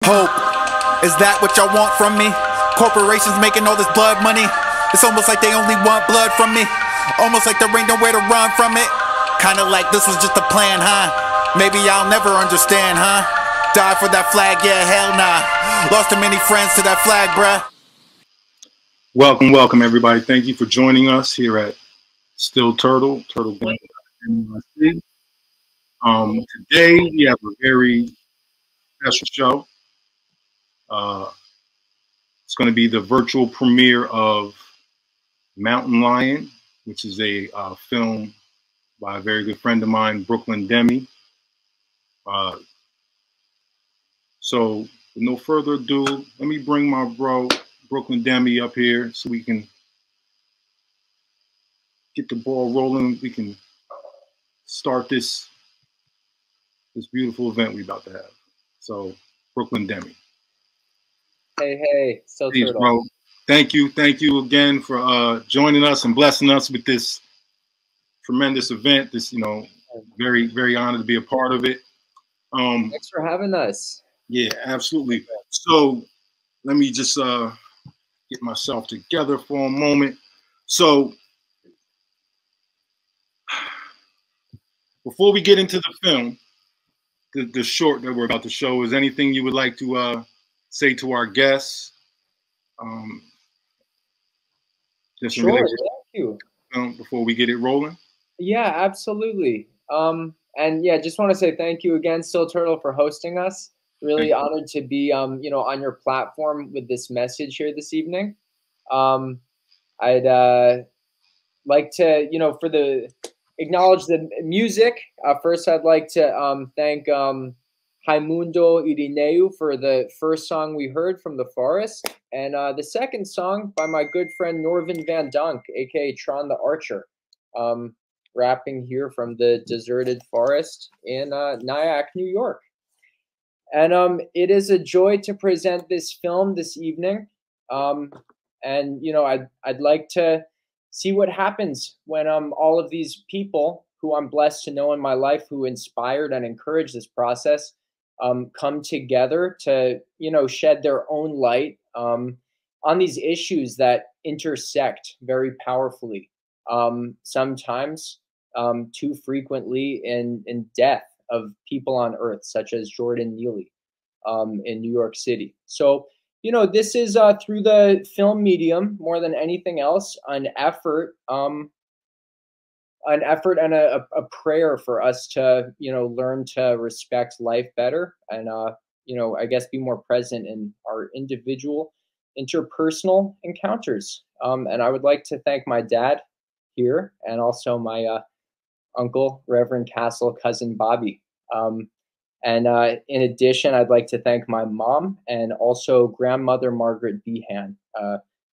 Hope, is that what y'all want from me? Corporations making all this blood money. It's almost like they only want blood from me. Almost like there ain't nowhere to run from it. Kinda like this was just a plan, huh? Maybe I'll never understand, huh? Die for that flag, yeah, hell nah. Lost too many friends to that flag, bruh. Welcome everybody. Thank you for joining us here at Still TURTLEGANG. Today we have a very special show. It's going to be the virtual premiere of Mountain Lion, which is a film by a very good friend of mine, Demme. So with no further ado, let me bring my bro Demme up here so we can get the ball rolling. We can start this beautiful event we're about to have. So Demme. Hey, so Please, bro. Thank you again for joining us and blessing us with this tremendous event. This, very, very honored to be a part of it. Thanks for having us. Yeah, absolutely. So let me just get myself together for a moment. So before we get into the film, the short that we're about to show, is anything you would like to say to our guests? Sure, thank you. Before we get it rolling? Yeah, absolutely. And yeah, just want to say thank you again, Still Turtle, for hosting us. Really honored to be, on your platform with this message here this evening. I'd like to, acknowledge the music. First, I'd like to thank Raimundo Irineu for the first song we heard from the forest, and the second song by my good friend Norvin Van Dunk, aka Tron the Archer, rapping here from the deserted forest in Nyack, New York. And it is a joy to present this film this evening. And I'd like to see what happens when all of these people who I'm blessed to know in my life, who inspired and encouraged this process, come together to, shed their own light on these issues that intersect very powerfully, sometimes too frequently in death of people on earth, such as Jordan Neely in New York City. So, this is through the film medium, more than anything else, an effort and a prayer for us to, learn to respect life better and, I guess be more present in our individual interpersonal encounters. And I would like to thank my dad here and also my uncle, Reverend Castle, cousin Bobby. And in addition, I'd like to thank my mom and also grandmother Margaret Behan,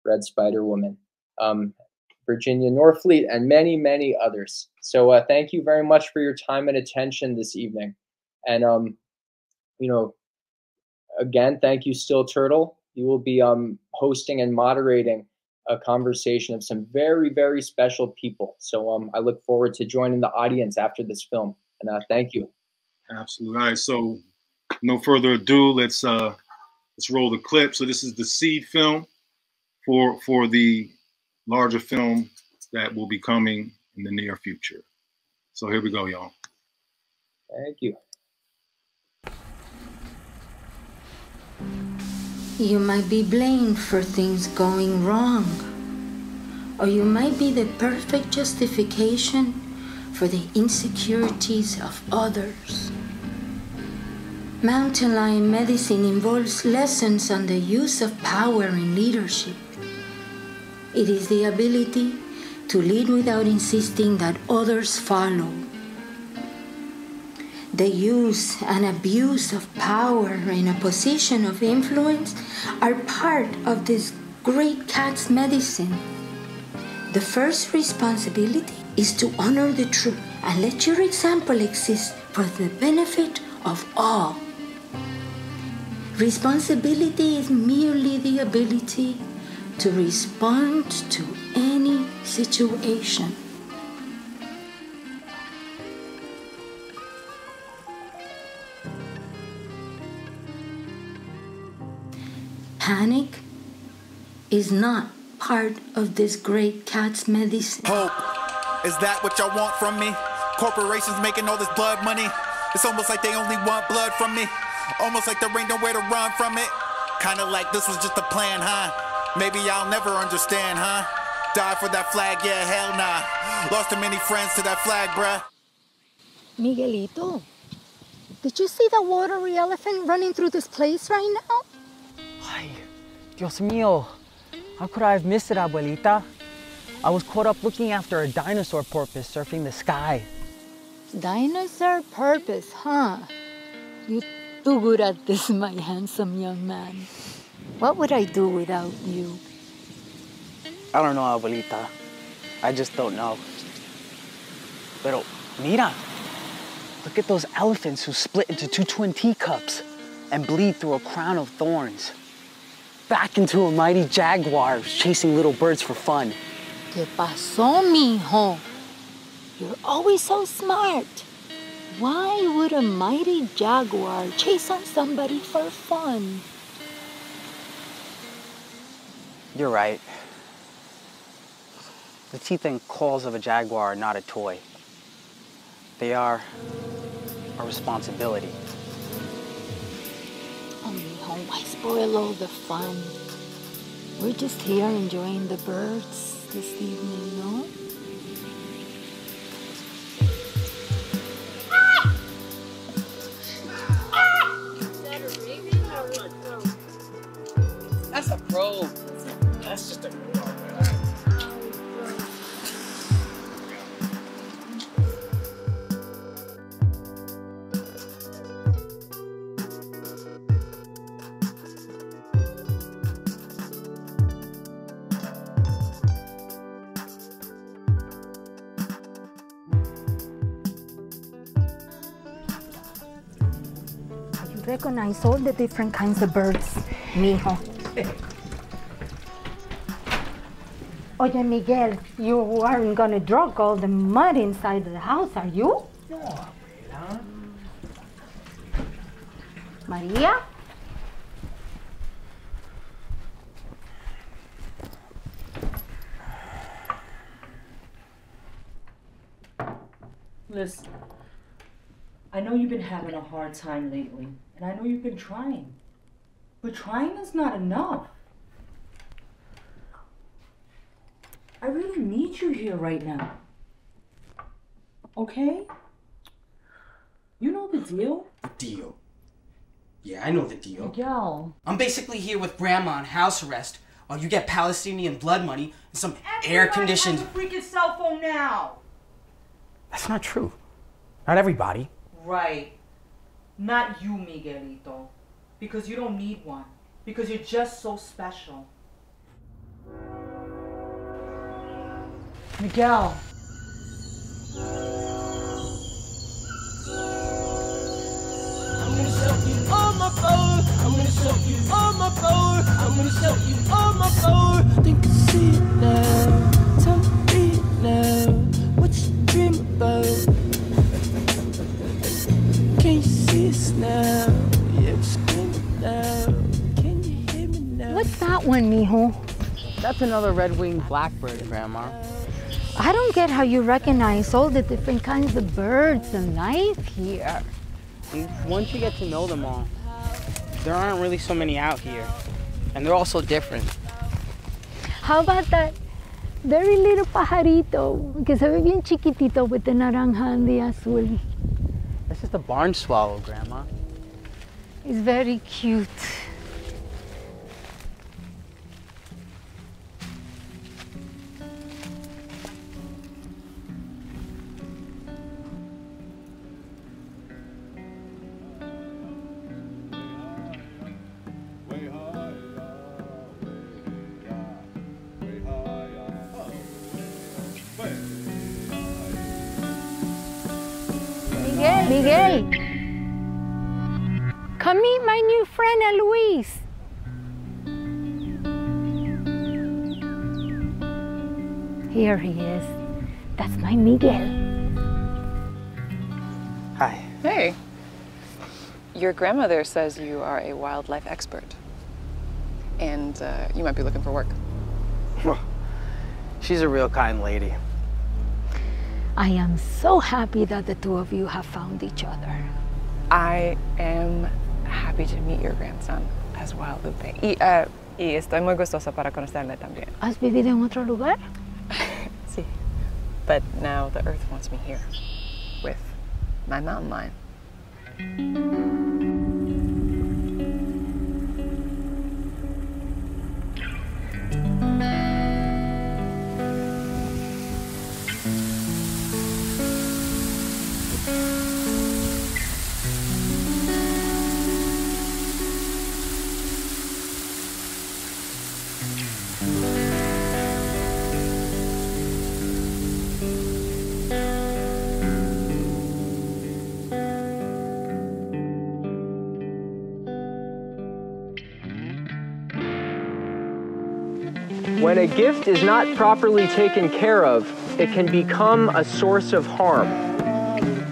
Red Spider Woman, Virginia Norfleet, and many, many others. So thank you very much for your time and attention this evening. And, again, thank you, Still Turtle. You will be hosting and moderating a conversation of some very, very special people. So I look forward to joining the audience after this film. And thank you. Absolutely. All right. So no further ado, let's roll the clip. So this is the seed film for the larger film that will be coming in the near future. So here we go, y'all. Thank you. You might be blamed for things going wrong, or you might be the perfect justification for the insecurities of others. Mountain Lion medicine involves lessons on the use of power in leadership. It is the ability to lead without insisting that others follow. The use and abuse of power in a position of influence are part of this great cat's medicine. The first responsibility is to honor the truth and let your example exist for the benefit of all. Responsibility is merely the ability to respond to any situation. Panic is not part of this great cat's medicine. Hope, is that what y'all want from me? Corporations making all this blood money. It's almost like they only want blood from me. Almost like there ain't nowhere to run from it. Kinda like this was just a plan, huh? Maybe I'll never understand, huh? Die for that flag, yeah, hell nah. Lost too many friends to that flag, bruh. Miguelito, did you see the watery elephant running through this place right now? Ay, Dios mío. How could I have missed it, abuelita? I was caught up looking after a dinosaur porpoise surfing the sky. Dinosaur purpose, huh? You're too good at this, my handsome young man. What would I do without you? I don't know, abuelita. I just don't know. Pero, mira. Look at those elephants who split into two twin teacups and bleed through a crown of thorns. Back into a mighty jaguar chasing little birds for fun. ¿Qué pasó, mijo? You're always so smart. Why would a mighty jaguar chase on somebody for fun? You're right. The teeth and claws of a jaguar are not a toy. They are a responsibility. Oh, mijo, why spoil all the fun? We're just here enjoying the birds this evening, no? That's a probe. That's just a probe. Recognize all the different kinds of birds, mijo. Oye, Miguel, you aren't gonna drop all the mud inside the house, are you? No. Maria? Listen, I know you've been having a hard time lately, and I know you've been trying. But trying is not enough. I really need you here right now. Okay? You know the deal? The deal? Yeah, I know the deal. Miguel. I'm basically here with Grandma on house arrest while you get Palestinian blood money and some air-conditioned... Everybody has a freaking cell phone now! That's not true. Not everybody. Right. Not you, Miguelito. Because you don't need one. Because you're just so special. Miguel. I'm gonna show you on my phone. I'm gonna show you on my phone. I'm gonna show you on my phone. Think I see it now. Tell me now. What you dream about? Can you see us now? Yeah, scream now. Can you hear me now? What's that one, mijo? That's another red-winged blackbird, Grandma. I don't get how you recognize all the different kinds of birds and life here. And once you get to know them all, there aren't really so many out here. And they're all so different. How about that very little pajarito que se ve bien chiquitito with the naranja and the azul? That's just a barn swallow, Grandma. It's very cute. Miguel, come meet my new friend, Luis. Here he is. That's my Miguel. Hi. Hey. Your grandmother says you are a wildlife expert. and you might be looking for work. She's a real kind lady. I am so happy that the two of you have found each other. I am happy to meet your grandson as well, Lupe. Y estoy muy gustosa para conocerle también. ¿Has vivido en otro lugar? Sí. But now the earth wants me here with my mountain lion. When a gift is not properly taken care of, it can become a source of harm.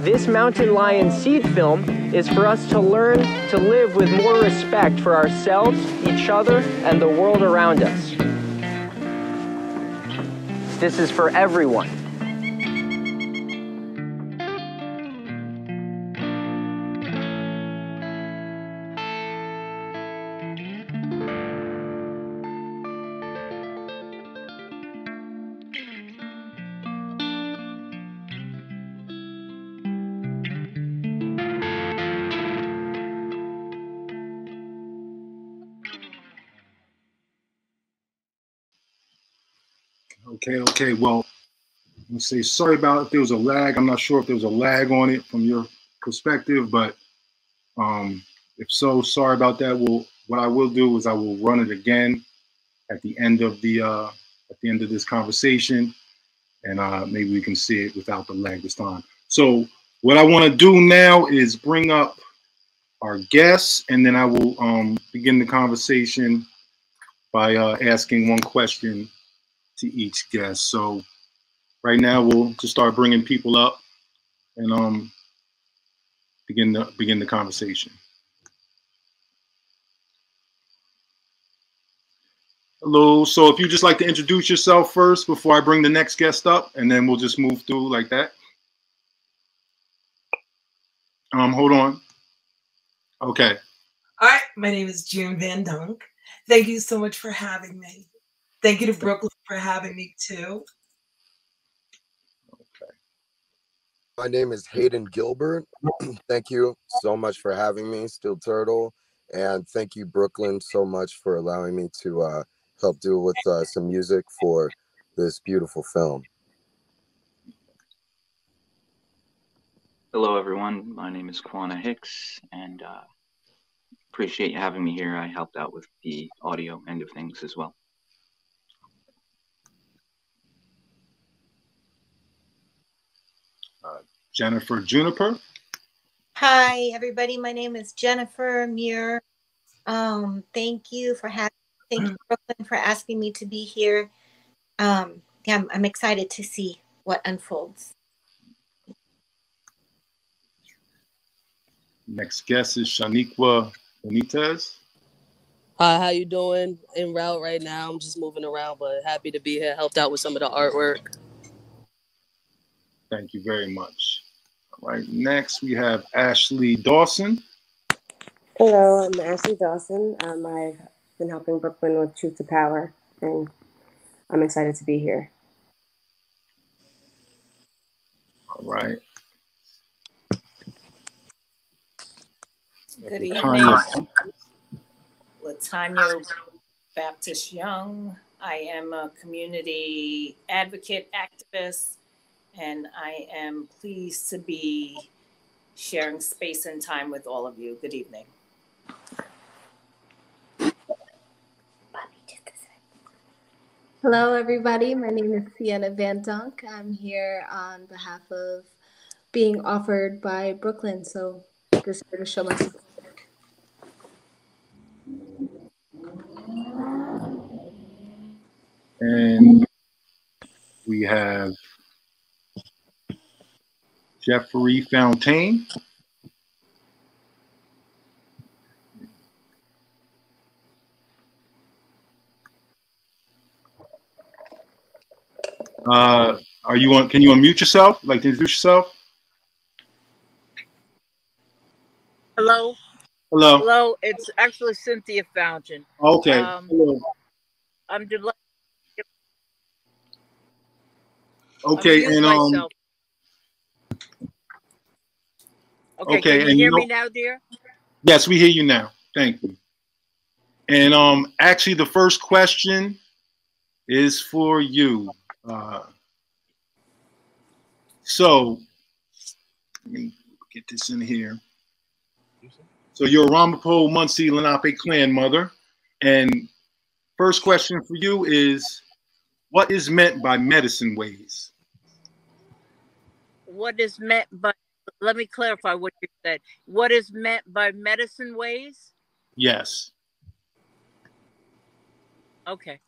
This Mountain Lion seed film is for us to learn to live with more respect for ourselves, each other, and the world around us. This is for everyone. Okay. Well, I'm gonna say sorry about if there was a lag. I'm not sure if there was a lag on it from your perspective, but if so, sorry about that. What I will do is I will run it again at the end of this conversation, and maybe we can see it without the lag this time. So what I want to do now is bring up our guests, and then I will begin the conversation by asking one question to each guest. So right now we'll just start bringing people up and begin the conversation. Hello. So if you just like to introduce yourself first before I bring the next guest up, and then we'll just move through like that. Hold on. Okay. All right, my name is June Van Dunk. Thank you so much for having me. Thank you to Brooklyn for having me too. Okay. My name is Hayden Gilbert. Thank you so much for having me, Steel Turtle. And thank you, Brooklyn, so much for allowing me to help do with some music for this beautiful film. Hello, everyone. My name is Quana Hicks, and appreciate you having me here. I helped out with the audio end of things as well. Jennifer Juniper. Hi, everybody. My name is Jennifer Muir. Thank you for having. Thank you, Brooklyn, for asking me to be here. Yeah, I'm excited to see what unfolds. Next guest is Shaniqua Benitez. Hi, how you doing? En route right now. I'm just moving around, but happy to be here. Helped out with some of the artwork. Thank you very much. All right, next we have Ashley Dawson. Hello, I'm Ashley Dawson. I've been helping Brooklyn with Truth to Power, and I'm excited to be here. All right. Good evening. Latanya Baptist Young. I am a community advocate activist, and I am pleased to be sharing space and time with all of you. Good evening. Hello, everybody. My name is Sienna Van Dunk. I'm here on behalf of being offered by Brooklyn, so just here to show my support. And we have Jeffrey Fontaine. Are you on? Can you unmute yourself? Like to introduce yourself? Hello. Hello. Hello. It's actually Cynthia Fountain. Okay. Hello. I'm delighted. Okay, and myself. Okay, okay, can you and hear me now, dear? Yes, we hear you now. Thank you. And actually, the first question is for you. So let me get this in here. So you're a Ramapo Muncie Lenape clan mother, and first question for you is, what is meant by medicine ways? What is meant by? Let me clarify what you said. What is meant by medicine ways? Yes. Okay.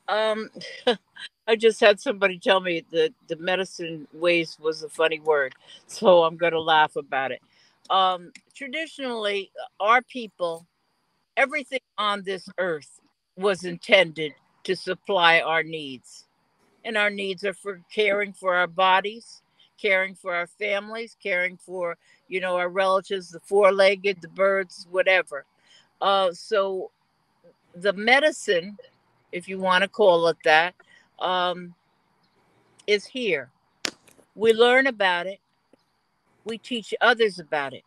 I just had somebody tell me that the medicine ways was a funny word, so I'm going to laugh about it. Traditionally, our people, everything on this earth was intended to supply our needs. And our needs are for caring for our bodies, caring for our families, caring for, our relatives, the four-legged, the birds, whatever. So the medicine, if you want to call it that, is here. We learn about it. We teach others about it.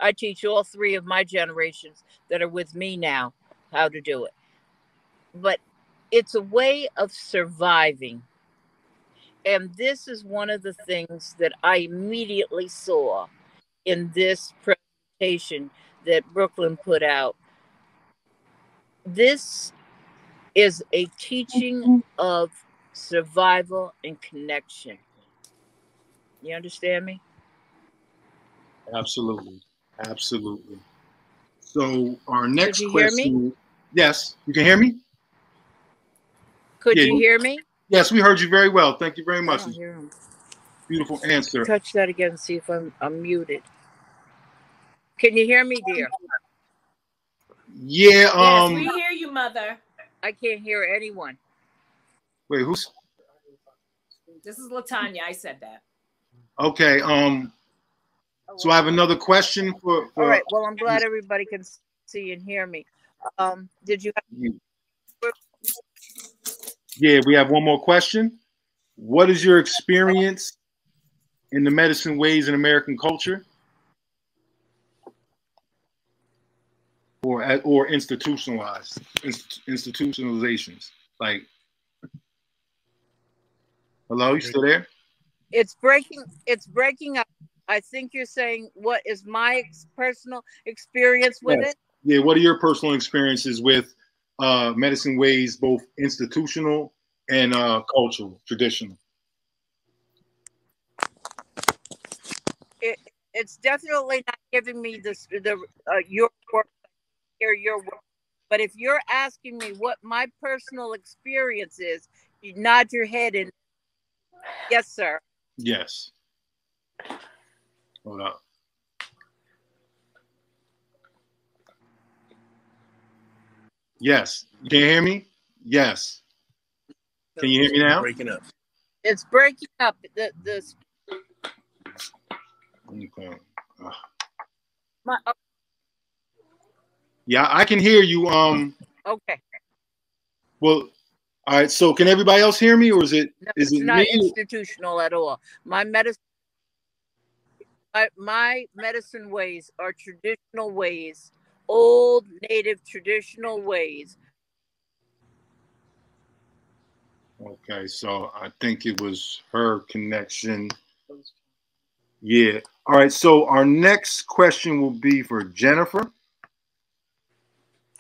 I teach all three of my generations that are with me now how to do it. But it's a way of surviving. And this is one of the things that I immediately saw in this presentation that Brooklyn put out. This is a teaching of survival and connection. You understand me? Absolutely. Absolutely. So our next Could you hear me? question. Yes, you can hear me? Could you hear me? Yes, we heard you very well. Thank you very I much. don't hear him. Beautiful answer. Touch that again and see if I'm muted. Can you hear me, dear? Yeah. Yes, we hear you, Mother. I can't hear anyone. Wait, who's? This is Latanya. I said that. Okay. So I have another question for All right. Well, I'm glad everybody can see and hear me. Did you? Yeah, we have one more question. What is your experience in the medicine ways in American culture, or institutionalizations? Like, hello, you still there? It's breaking up. I think you're saying, what is my personal experience with it? Yeah, what are your personal experiences with medicine ways, both institutional and cultural, traditional? It's definitely not giving me your work, your work. But if you're asking me what my personal experience is, you nod your head and yes, sir. Yes. Hold up. Yes. You can hear me? Yes. Can you hear me now? Breaking up. It's breaking up. Yeah, I can hear you. Okay. Well, all right. So, can everybody else hear me, or is it not me? Institutional at all? My medicine ways are traditional ways, old native traditional ways. Okay, so I think it was her connection. Yeah. All right. So our next question will be for Jennifer.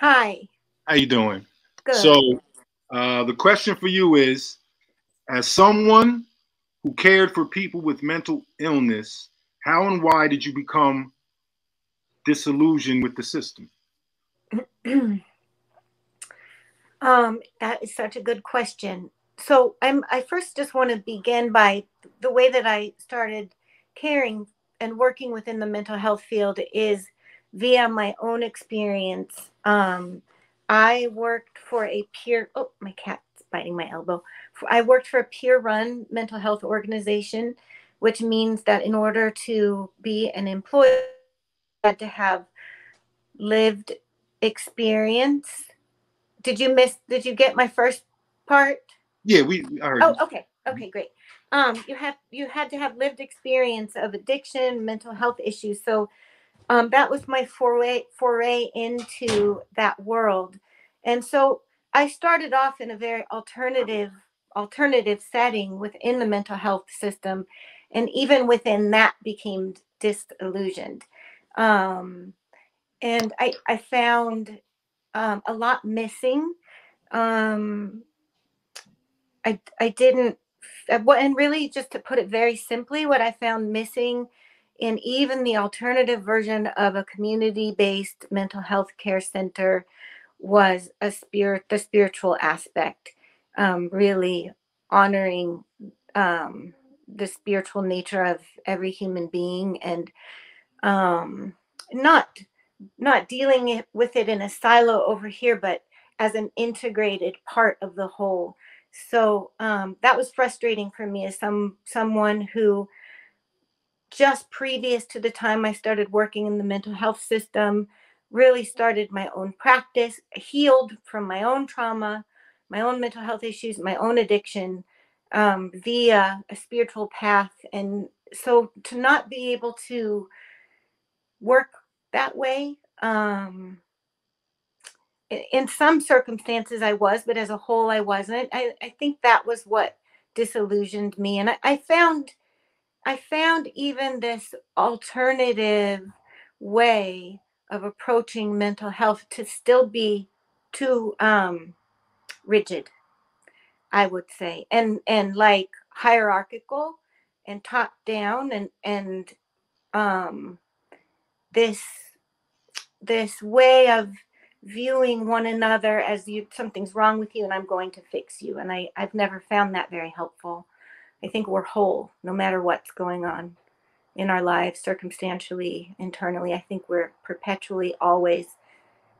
Hi. How you doing? Good. So the question for you is, as someone who cared for people with mental illness, how and why did you become disillusioned with the system? That is such a good question. So I first just want to begin by the way that I started caring and working within the mental health field is via my own experience. I worked for a peer. Oh, my cat's biting my elbow. I worked for a peer-run mental health organization, which means that in order to be an employee, you had to have lived experience. Did you get my first part? Yeah, I heard Oh, you. okay. Okay, great. You had to have lived experience of addiction, mental health issues. So that was my foray into that world. And so I started off in a very alternative setting within the mental health system, and even within that became disillusioned. And I found a lot missing. I didn't, and really, just to put it very simply, what I found missing in even the alternative version of a community-based mental health care center was the spiritual aspect, really honoring the spiritual nature of every human being, and not dealing with it in a silo over here, but as an integrated part of the whole. So that was frustrating for me as someone who, just previous to the time I started working in the mental health system, really started my own practice, healed from my own trauma, my own mental health issues, my own addiction, via a spiritual path. And so to not be able to work that way, in some circumstances I was, but as a whole I wasn't. I think that was what disillusioned me. And I found even this alternative way of approaching mental health to still be too rigid, I would say, and like hierarchical and top down, and um, this way of viewing one another as something's wrong with you and I'm going to fix you. And I've never found that very helpful. I think we're whole no matter what's going on in our lives, circumstantially, internally. I think we're perpetually, always,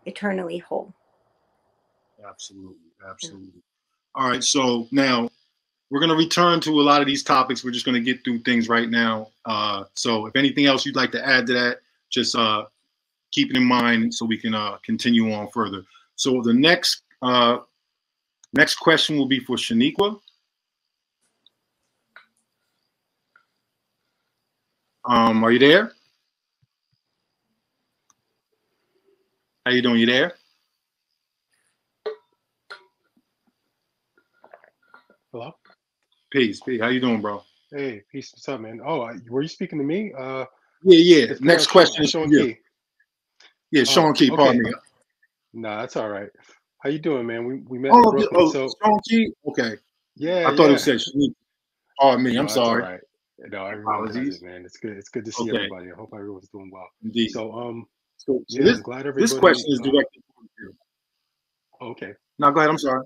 eternally whole. Absolutely. Absolutely. All right. So now we're going to return to a lot of these topics. We're just going to get through things right now. So if anything else you'd like to add to that, just keep it in mind so we can continue on further. So the next question will be for Shaniqua. Are you there? How you doing? You there? Hello? Peace. How you doing, bro? Hey, peace. What's up, man? Oh, were you speaking to me? Yeah. It's Next question is for Sean you. Key. Yeah, Sean Key. Okay. Pardon me. Nah, that's all right. How you doing, man? We met in Oh, Brooklyn. So Sean Key. Okay. yeah, I thought yeah. it said Shaniqua. Pardon me. No, I'm that's all sorry. right. No, everyone does Apologies. it, man. It's good. It's good to see Okay. everybody. I hope everyone's doing well. Indeed. So So yeah, I'm glad everybody. this question is directed towards you. Okay. No, go ahead. I'm sorry.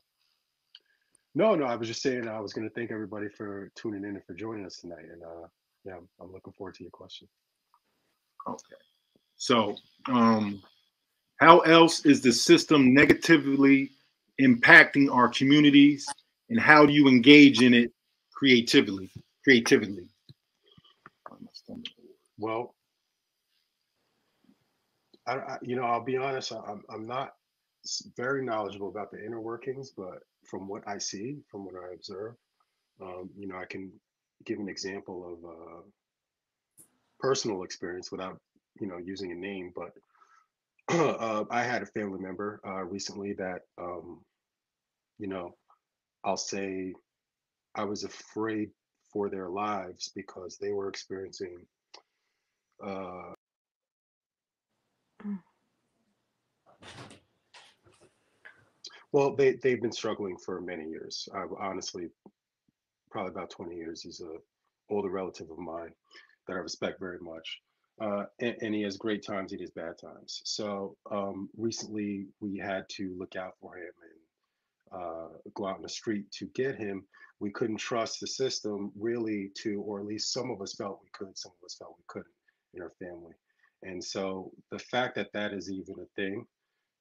No, I was just saying I was going to thank everybody for tuning in and for joining us tonight. And yeah, I'm looking forward to your question. Okay. So, how else is the system negatively impacting our communities, and how do you engage in it creatively? Well, I'll be honest. I'm not very knowledgeable about the inner workings, but from what I see, from what I observe, I can give an example of personal experience without, using a name. But I had a family member recently that, you know, I'll say I was afraid for their lives because they were experiencing. Uh, well, they've been struggling for many years. Honestly, probably about 20 years. He's a older relative of mine that I respect very much. And he has great times, he has bad times. So recently we had to look out for him and go out in the street to get him. We couldn't trust the system really to, or at least some of us felt we could, some of us felt we couldn't in our family. And so the fact that that is even a thing,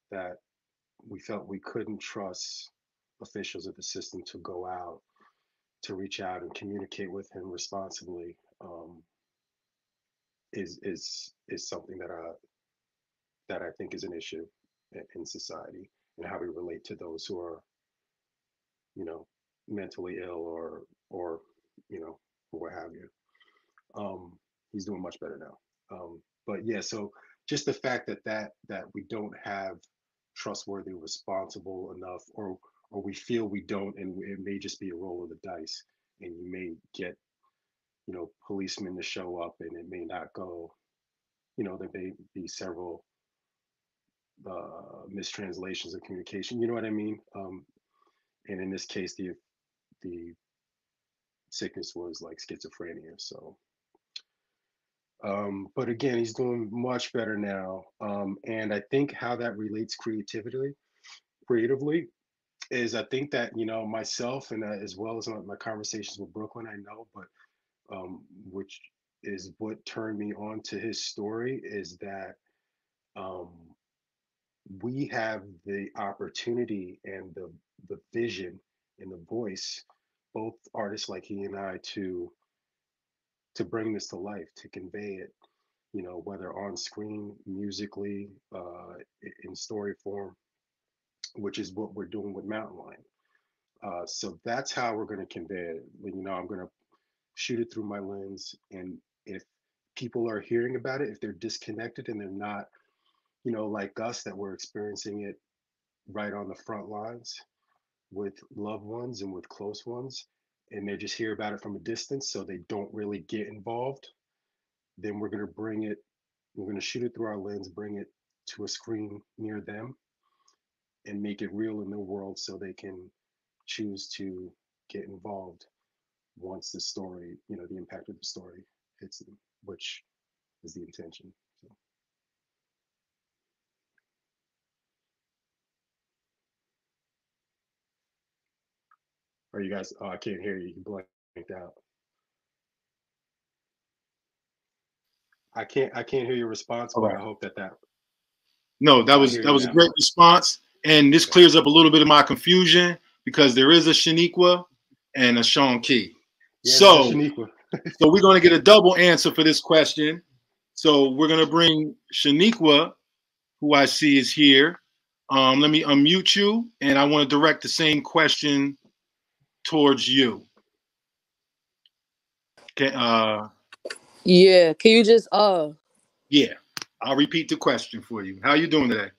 that we felt we couldn't trust officials of the system to go out, to reach out and communicate with him responsibly, is something that I think is an issue in society, and how we relate to those who are, you know, mentally ill, or you know, or what have you. He's doing much better now. But yeah, so just the fact that we don't have trustworthy, responsible enough, or we feel we don't, and it may just be a roll of the dice, and you may get, you know, policemen to show up, and it may not go. You know, there may be several mistranslations of communication. You know what I mean? And in this case, the sickness was like schizophrenia. So, but again, he's doing much better now. And I think how that relates creatively is, I think that, you know, myself, and as well as my conversations with Brooklyn, I know, but which is what turned me on to his story, is that um, we have the opportunity and the vision and the voice, both artists like he and I, to bring this to life, to convey it, you know, whether on screen, musically, in story form, which is what we're doing with Mountain Lion. So that's how we're going to convey it. You know, I'm going to shoot it through my lens, and if people are hearing about it, if they're disconnected and they're not, you know, like us, that we're experiencing it right on the front lines with loved ones and with close ones, and they just hear about it from a distance, so they don't really get involved, then we're going to bring it, we're going to shoot it through our lens, bring it to a screen near them, and make it real in their world, so they can choose to get involved once the story, you know, the impact of the story hits them, which is the intention. So, are you guys? Oh, I can't hear you. You blanked out. I can't hear your response, All but right. I hope that. No, that I was hear that you was a now. great response, and this clears up a little bit of my confusion, because there is a Shaniqua and a Sean Key. Yeah, there's So, Shaniqua. so we're going to get a double answer for this question. So we're going to bring Shaniqua, who I see is here. Let me unmute you, and I want to direct the same question towards you. Okay. Yeah, can you just Yeah, I'll repeat the question for you. How you doing today?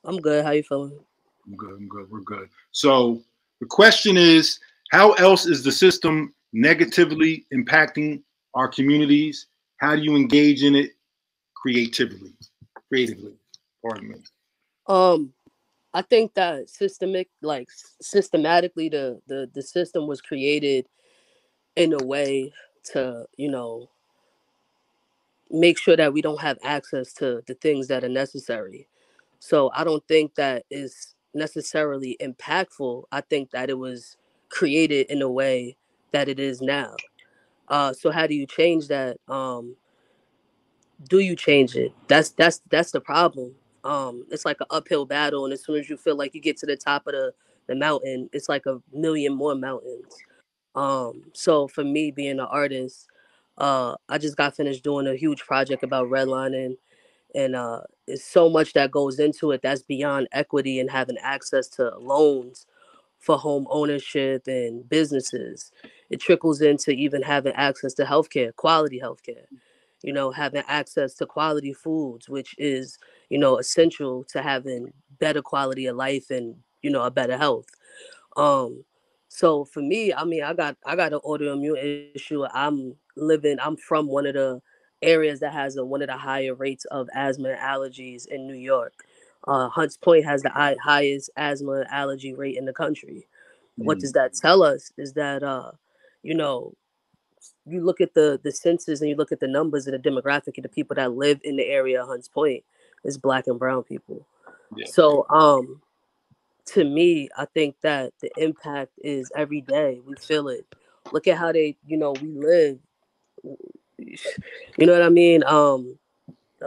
I'm good. How you feeling? I'm good. I'm good. We're good. So the question is, how else is the system negatively impacting our communities? How do you engage in it creatively? Creatively, pardon me. Um, I think that systematically the system was created in a way to, make sure that we don't have access to the things that are necessary. So I don't think that is necessarily impactful. I think that it was created in a way that it is now. So how do you change that? Do you change it? That's the problem. It's like an uphill battle, and as soon as you feel like you get to the top of the mountain, it's like a million more mountains. So for me, being an artist, I just got finished doing a huge project about redlining, and it's so much that goes into it that's beyond equity and having access to loans for home ownership and businesses. It trickles into even having access to healthcare, quality healthcare, having access to quality foods, which is, essential to having better quality of life and, a better health. Um, so for me, I mean, I got an autoimmune issue. I'm from one of the areas that has one of the higher rates of asthma and allergies in New York. Hunts Point has the highest asthma and allergy rate in the country. What does that tell us is that you know you look at the census and you look at the numbers and the demographic of the people that live in the area of Hunts Point is black and brown people. Yeah. So to me, I think that the impact is every day. We feel it. Look at how we live. You know what I mean?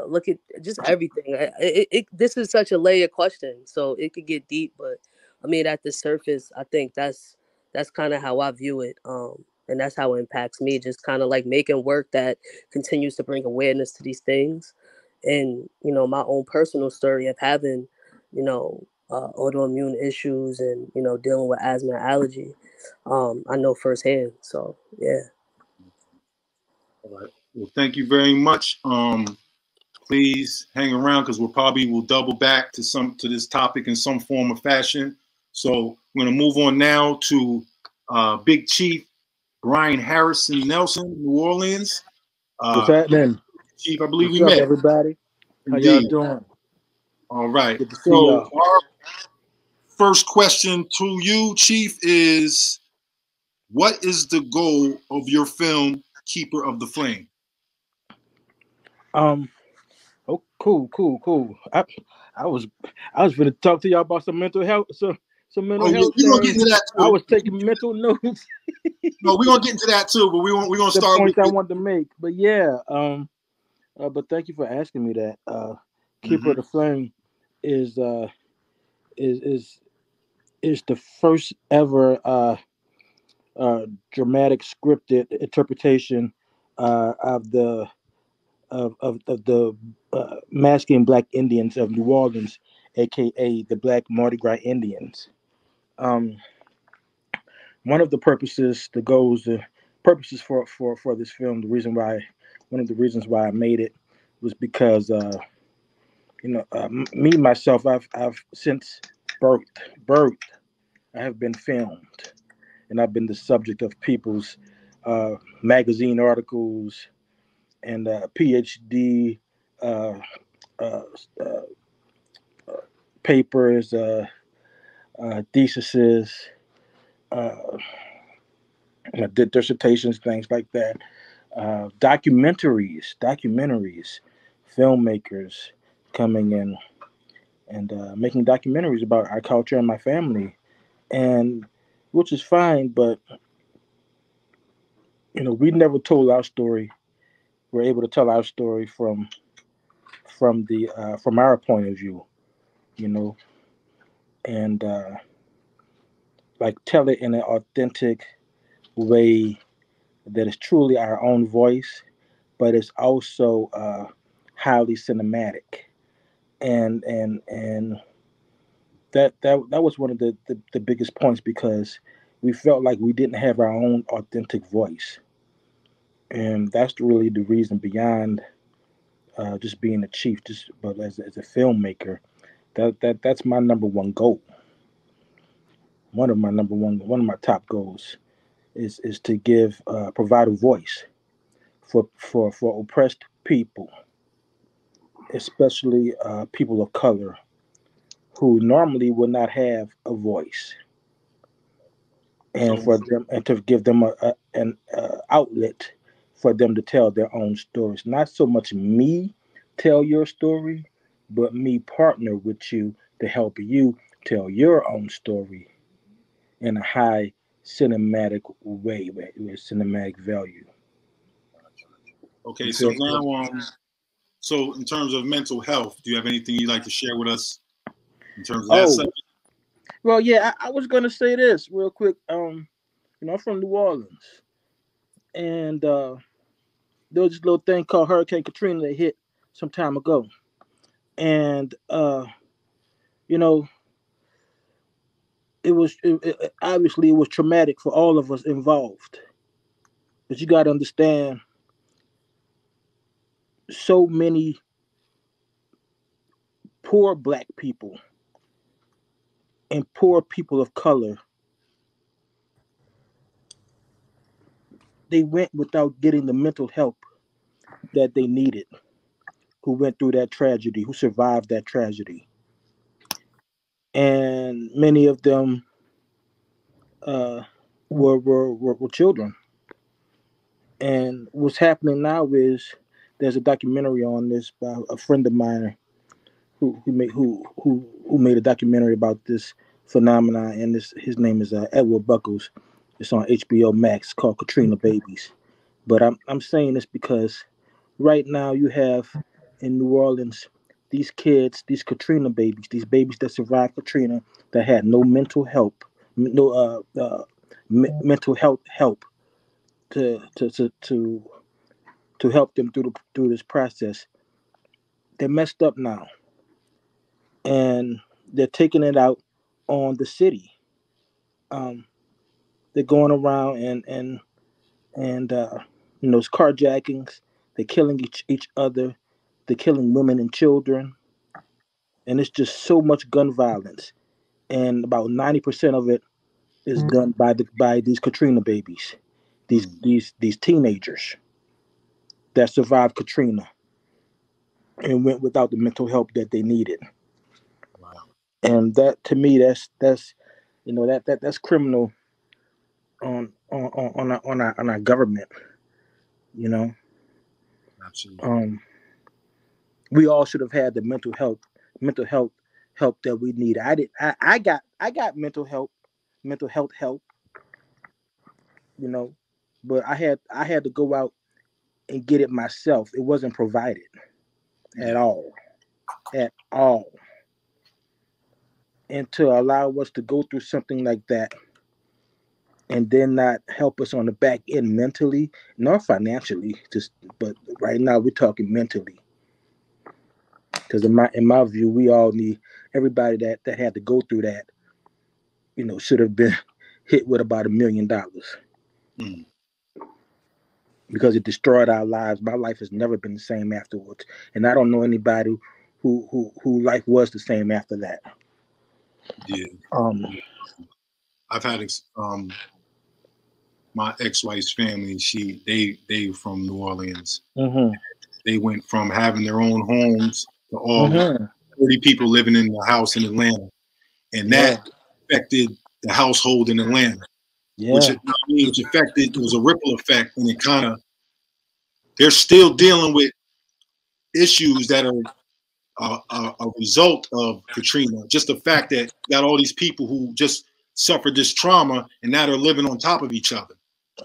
Look at just everything. This is such a layered question, so it could get deep, but I mean, at the surface, I think that's kind of how I view it. And that's how it impacts me. Just kind of like making work that continues to bring awareness to these things, and my own personal story of having, autoimmune issues and dealing with asthma and allergy. I know firsthand. So yeah. All right. Well, thank you very much. Please hang around because we'll double back to this topic in some form or fashion. So we're gonna move on now to Big Chief Brian Harrison Nelson, New Orleans. What's happening? Chief, I believe What's we up, met. everybody? How y'all Indeed. doing? All right. Good to see So y'all. our first question to you, Chief, is what is the goal of your film, Keeper of the Flame? Oh, cool. I was going to talk to y'all about some mental health, some mental health we're gonna get things. into that too. I was taking mental notes. No, we're gonna get into that too, but we're gonna The start with points I wanted to make, but yeah. But thank you for asking me that. Keeper of the Flame is the first ever dramatic scripted interpretation of the masculine Black Indians of New Orleans, aka the Black Mardi Gras Indians. One of the purposes, purposes for this film, one of the reasons why I made it was because me myself, I've since birth, I have been filmed, and I've been the subject of people's magazine articles and PhD uh, uh, papers, theses, dissertations, things like that. Documentaries, filmmakers coming in and making documentaries about our culture and my family, and which is fine, but we never told our story. We're able to tell our story from our point of view, and like tell it in an authentic way that is truly our own voice, but it's also highly cinematic, and that was one of the biggest points, because we felt like we didn't have our own authentic voice, and that's really the reason beyond just being a chief, but as a filmmaker, that's my number one goal. One of my top goals is to provide a voice for oppressed people, especially people of color who normally would not have a voice, and to give them an outlet for them to tell their own stories. Not so much me tell your story, but me partner with you to help you tell your own story in a high cinematic way, with cinematic value. Okay, so now, so in terms of mental health, do you have anything you'd like to share with us in terms of that subject? Well, yeah, I was gonna say this real quick. I'm from New Orleans, and there was this little thing called Hurricane Katrina that hit some time ago, and obviously it was traumatic for all of us involved. But you got to understand, so many poor Black people and poor people of color, they went without getting the mental help that they needed, who went through that tragedy, who survived that tragedy. And many of them were children. And what's happening now is there's a documentary on this by a friend of mine who made a documentary about this phenomenon, and his name is Edward Buckles. It's on HBO Max, called Katrina Babies. But I'm saying this because right now you have in New Orleans these kids, these Katrina babies, these babies that survived Katrina that had no mental help, mental health help to to to to to help them through this process. They're messed up now, and they're taking it out on the city. Um, they're going around and it's carjackings. They're killing each other. They're killing women and children, and it's just so much gun violence. And about 90% of it is done by these Katrina babies, these teenagers that survived Katrina and went without the mental help that they needed. And that, to me, that's criminal on our government. You know, Absolutely. We all should have had the mental health help that we need. I got mental health help. You know, but I had to go out and get it myself. It wasn't provided at all, at all. And to allow us to go through something like that and then not help us on the back end mentally, nor financially, but right now we're talking mentally. Because in my view, we all need everybody that had to go through that, should have been hit with about $1 million. Because it destroyed our lives. My life has never been the same afterwards, and I don't know anybody who life was the same after that. Yeah. I've had my ex-wife's family. They from New Orleans. Mm-hmm. They went from having their own homes to all 30 people living in the house in Atlanta, and that affected the household in Atlanta. Which affected. It was a ripple effect, and they're still dealing with issues that are a result of Katrina. Just the fact that you got all these people who just suffered this trauma and now they're living on top of each other.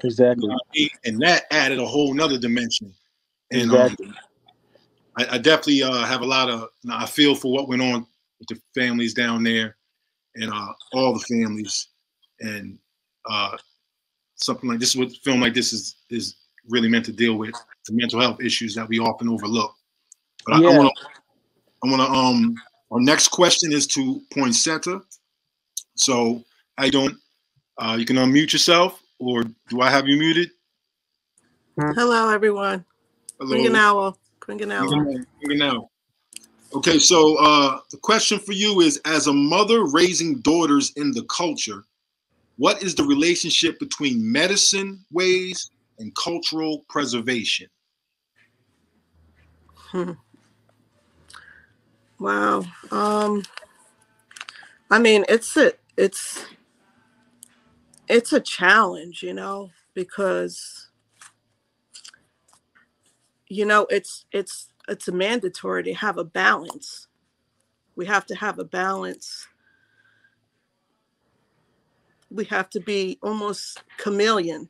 Exactly. You know what I mean? And that added a whole nother dimension. And Exactly. I definitely have a lot of, I feel for what went on with the families down there and all the families. And something like this, with film like this is really meant to deal with the mental health issues that we often overlook. But I want to our next question is to Poinsettia. So how you doing? You can unmute yourself, or do I have you muted? Hello, everyone. Hello. Quinganao. Okay, so the question for you is, as a mother raising daughters in the culture, what is the relationship between medicine ways and cultural preservation? Wow. I mean, it's a challenge, because it's a mandatory to have a balance. We have to have a balance. We have to be almost chameleon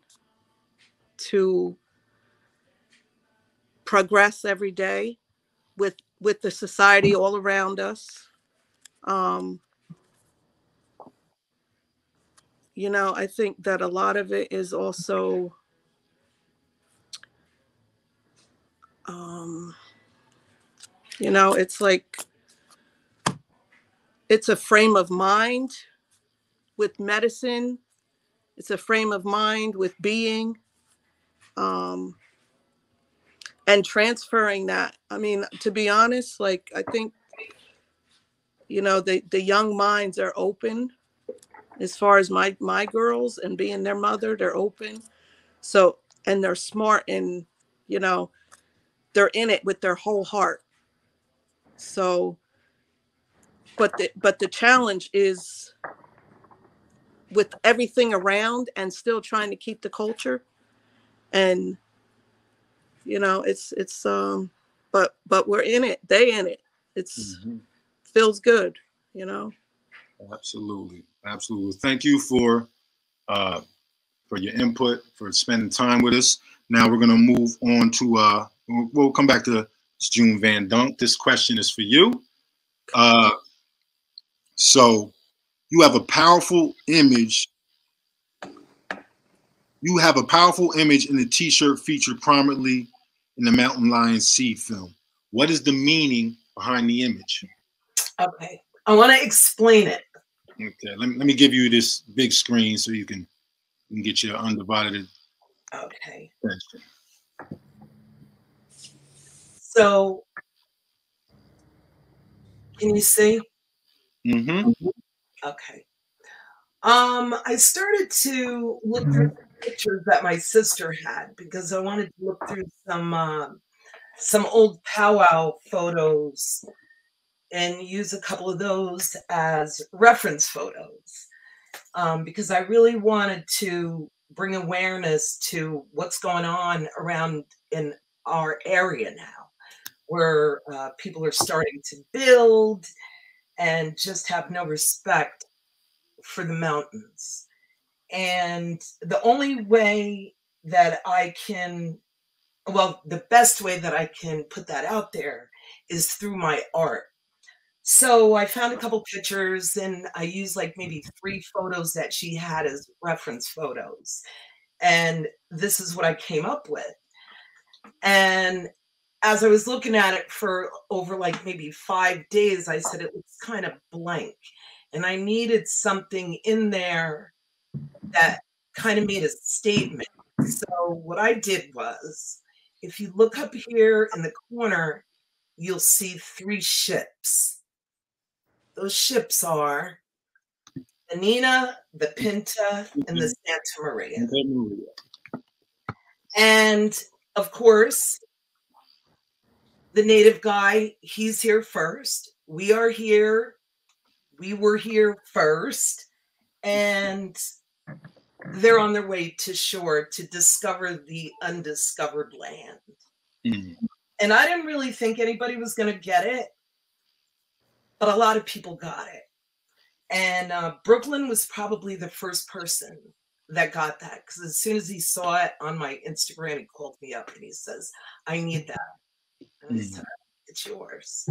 to progress every day with the society all around us. I think that a lot of it is also it's like it's a frame of mind with medicine. It's a frame of mind with being, and transferring that. I mean, to be honest, like I think, the young minds are open as far as my girls and being their mother, they're open. So, and they're smart and, they're in it with their whole heart. So, but the challenge is with everything around and still trying to keep the culture. And but we're in it, they in it. Feels good. Absolutely. Thank you for your input, for spending time with us. Now we're going to move on to we'll come back to It's June Van Dunk. This question is for you. So you have a powerful image. You have a powerful image in the T-shirt featured prominently in the Mountain Lion Seed film. What is the meaning behind the image? Okay, I want to explain it. Okay, let me give you this big screen so you can get your undivided Okay. attention. So, can you see? Mm-hmm. Okay. I started to look through pictures that my sister had because I wanted to look through some old powwow photos and use a couple of those as reference photos because I really wanted to bring awareness to what's going on around in our area now, where people are starting to build and just have no respect for the mountains. And the only way that I can, well, the best way that I can put that out there is through my art. So I found a couple pictures and I used like maybe 3 photos that she had as reference photos. And this is what I came up with. And as I was looking at it for over like maybe 5 days, I said it looks kind of blank. And I needed something in there that kind of made a statement. So what I did was, if you look up here in the corner, you'll see 3 ships. Those ships are the Nina, the Pinta, and the Santa Maria. And of course, the native guy, he's here first. We are here. We were here first. And they're on their way to shore to discover the undiscovered land. Mm. And I didn't really think anybody was going to get it, but a lot of people got it. And Brooklyn was probably the first person that got that, because as soon as he saw it on my Instagram, he called me up and he says, I need that. And I said, it's yours.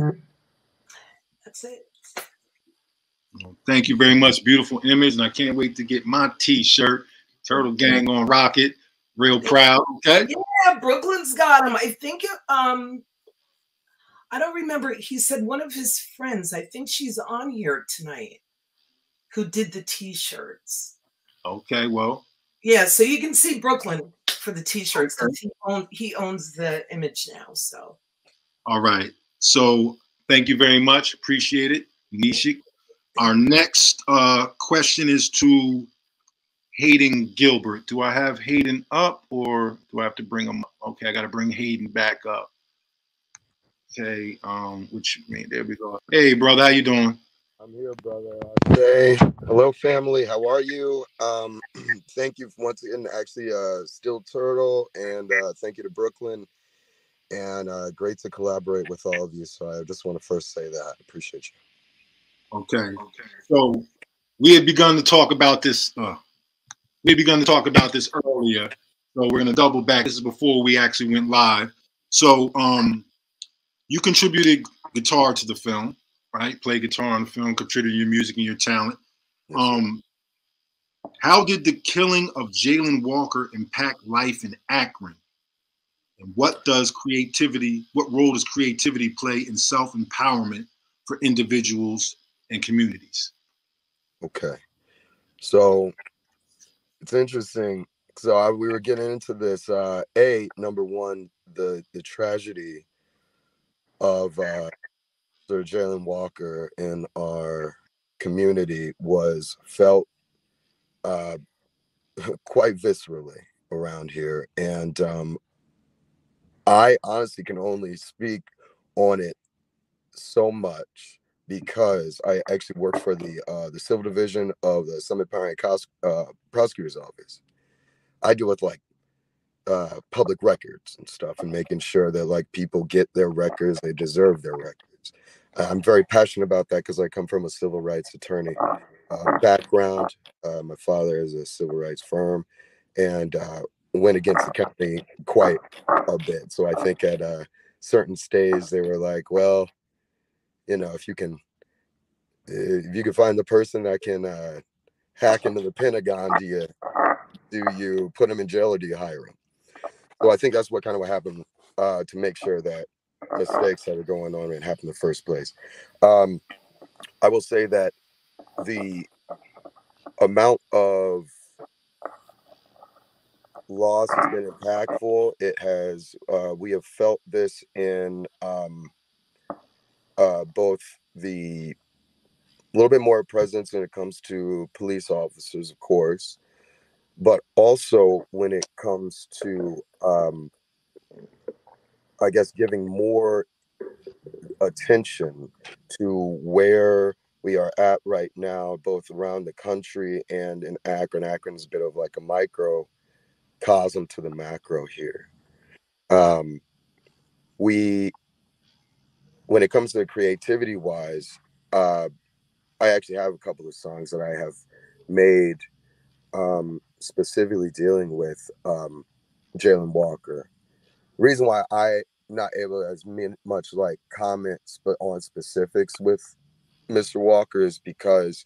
That's it. Thank you very much. Beautiful image. And I can't wait to get my T-shirt. Turtle Gang on Rocket. Real proud. Okay. Yeah, Brooklyn's got him. I think, I don't remember. He said one of his friends, I think she's on here tonight, who did the T-shirts. Okay, well. Yeah, so you can see Brooklyn for the T-shirts because he owns the image now. So. All right. So thank you very much. Appreciate it, Nishik. Our next question is to Hayden Gilbert. Do I have Hayden up or do I have to bring him up? Okay, I got to bring Hayden back up. Okay, there we go. Hey, brother, how you doing? I'm here, brother. Hey, hello, family. How are you? Thank you once again, actually, Still Turtle, and thank you to Brooklyn. And great to collaborate with all of you. So I just want to first say that. I appreciate you. Okay. So we had begun to talk about this. Earlier. So we're going to double back. This is before we actually went live. So you contributed guitar to the film, right? Play guitar on the film, contributed your music and your talent. How did the killing of Jalen Walker impact life in Akron? And what role does creativity play in self-empowerment for individuals and communities? Okay. So it's interesting. So we were getting into this. Number one, the tragedy of Sir Jalen Walker in our community was felt quite viscerally around here. And I honestly can only speak on it so much because I actually work for the civil division of the Summit Power Prosecutor's Office. I deal with like public records and stuff and making sure that like people get their records, they deserve their records. I'm very passionate about that because I come from a civil rights attorney background. My father is a civil rights firm and went against the county quite a bit. So I think at certain stays, they were like, well, if you can find the person that can hack into the Pentagon, do you put them in jail or do you hire them? So I think that's what happened to make sure that mistakes that are going on and happen in the first place. I will say that the amount of loss has been impactful. It has. We have felt this in both the little bit more presence when it comes to police officers, of course, but also when it comes to, I guess, giving more attention to where we are at right now, both around the country and in Akron. Akron is a bit of like a microcosm to the macro here. We, when it comes to creativity wise, I actually have a couple of songs that I have made specifically dealing with Jalen Walker. Reason why I not able as much like comments but on specifics with Mr. Walker is because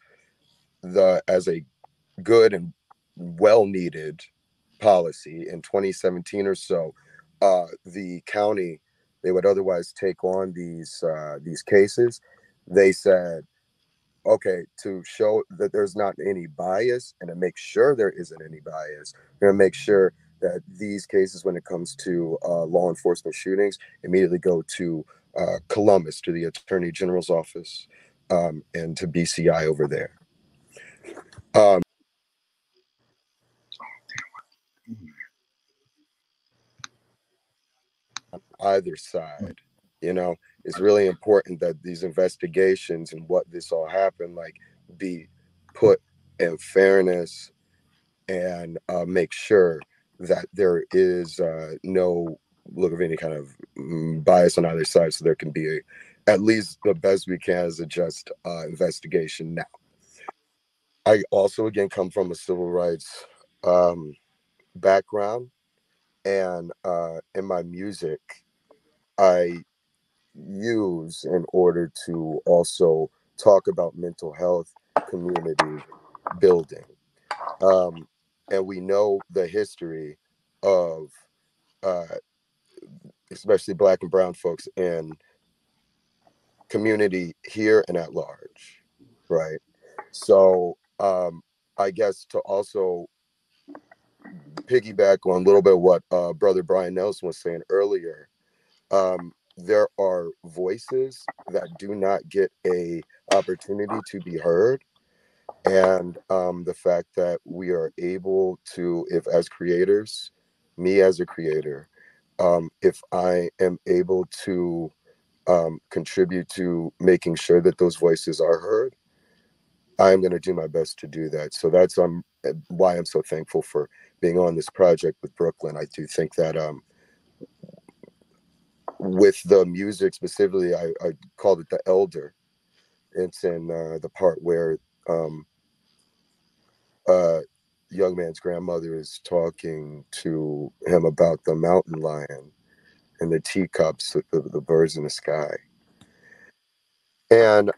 as a good and well needed policy in 2017 or so, the county, they would otherwise take on these cases. They said, okay, to show that there's not any bias and to make sure there isn't any bias, we're going to make sure that these cases, when it comes to law enforcement shootings, immediately go to Columbus, to the Attorney General's office, and to BCI over there. Either side, it's really important that these investigations and what this all happened, like, be put in fairness and make sure that there is no look of any kind of bias on either side, so there can be at least the best we can as a just investigation. Now, I also again come from a civil rights background, and in my music I use in order to also talk about mental health, community building. And we know the history of especially Black and brown folks in community here and at large, right? So I guess to also piggyback on a little bit what brother Brian Nelson was saying earlier, there are voices that do not get a opportunity to be heard, and the fact that we are able to, if as creators, me as a creator, if I am able to contribute to making sure that those voices are heard, I'm going to do my best to do that. So that's why I'm so thankful for being on this project with Brooklyn. I do think that with the music specifically, I called it The Elder. It's in the part where young man's grandmother is talking to him about the mountain lion and the teacups with the birds in the sky. And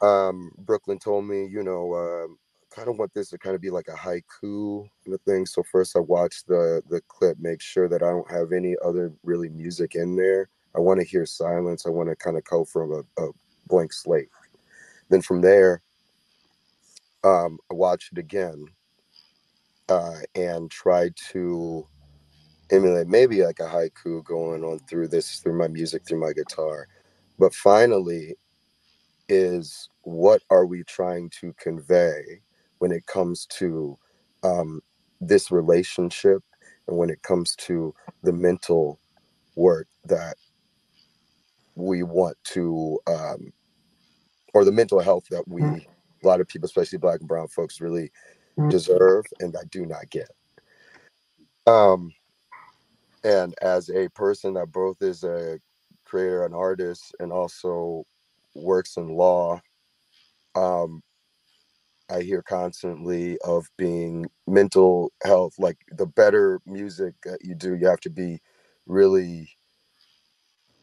Brooklyn told me, kind of want this to kind of be like a haiku kind of thing. So first I watched the clip, make sure that I don't have any other really music in there. I want to hear silence. I want to kind of go from a blank slate. Then from there, I watched it again and tried to emulate maybe like a haiku going on through my music, through my guitar. But finally is, what are we trying to convey when it comes to this relationship, and when it comes to the mental work that we want to, or the mental health that a lot of people, especially Black and brown folks, really deserve and that do not get. And as a person that both is a creator, an artist, and also works in law, I hear constantly of being mental health, like the better music that you do, you have to be really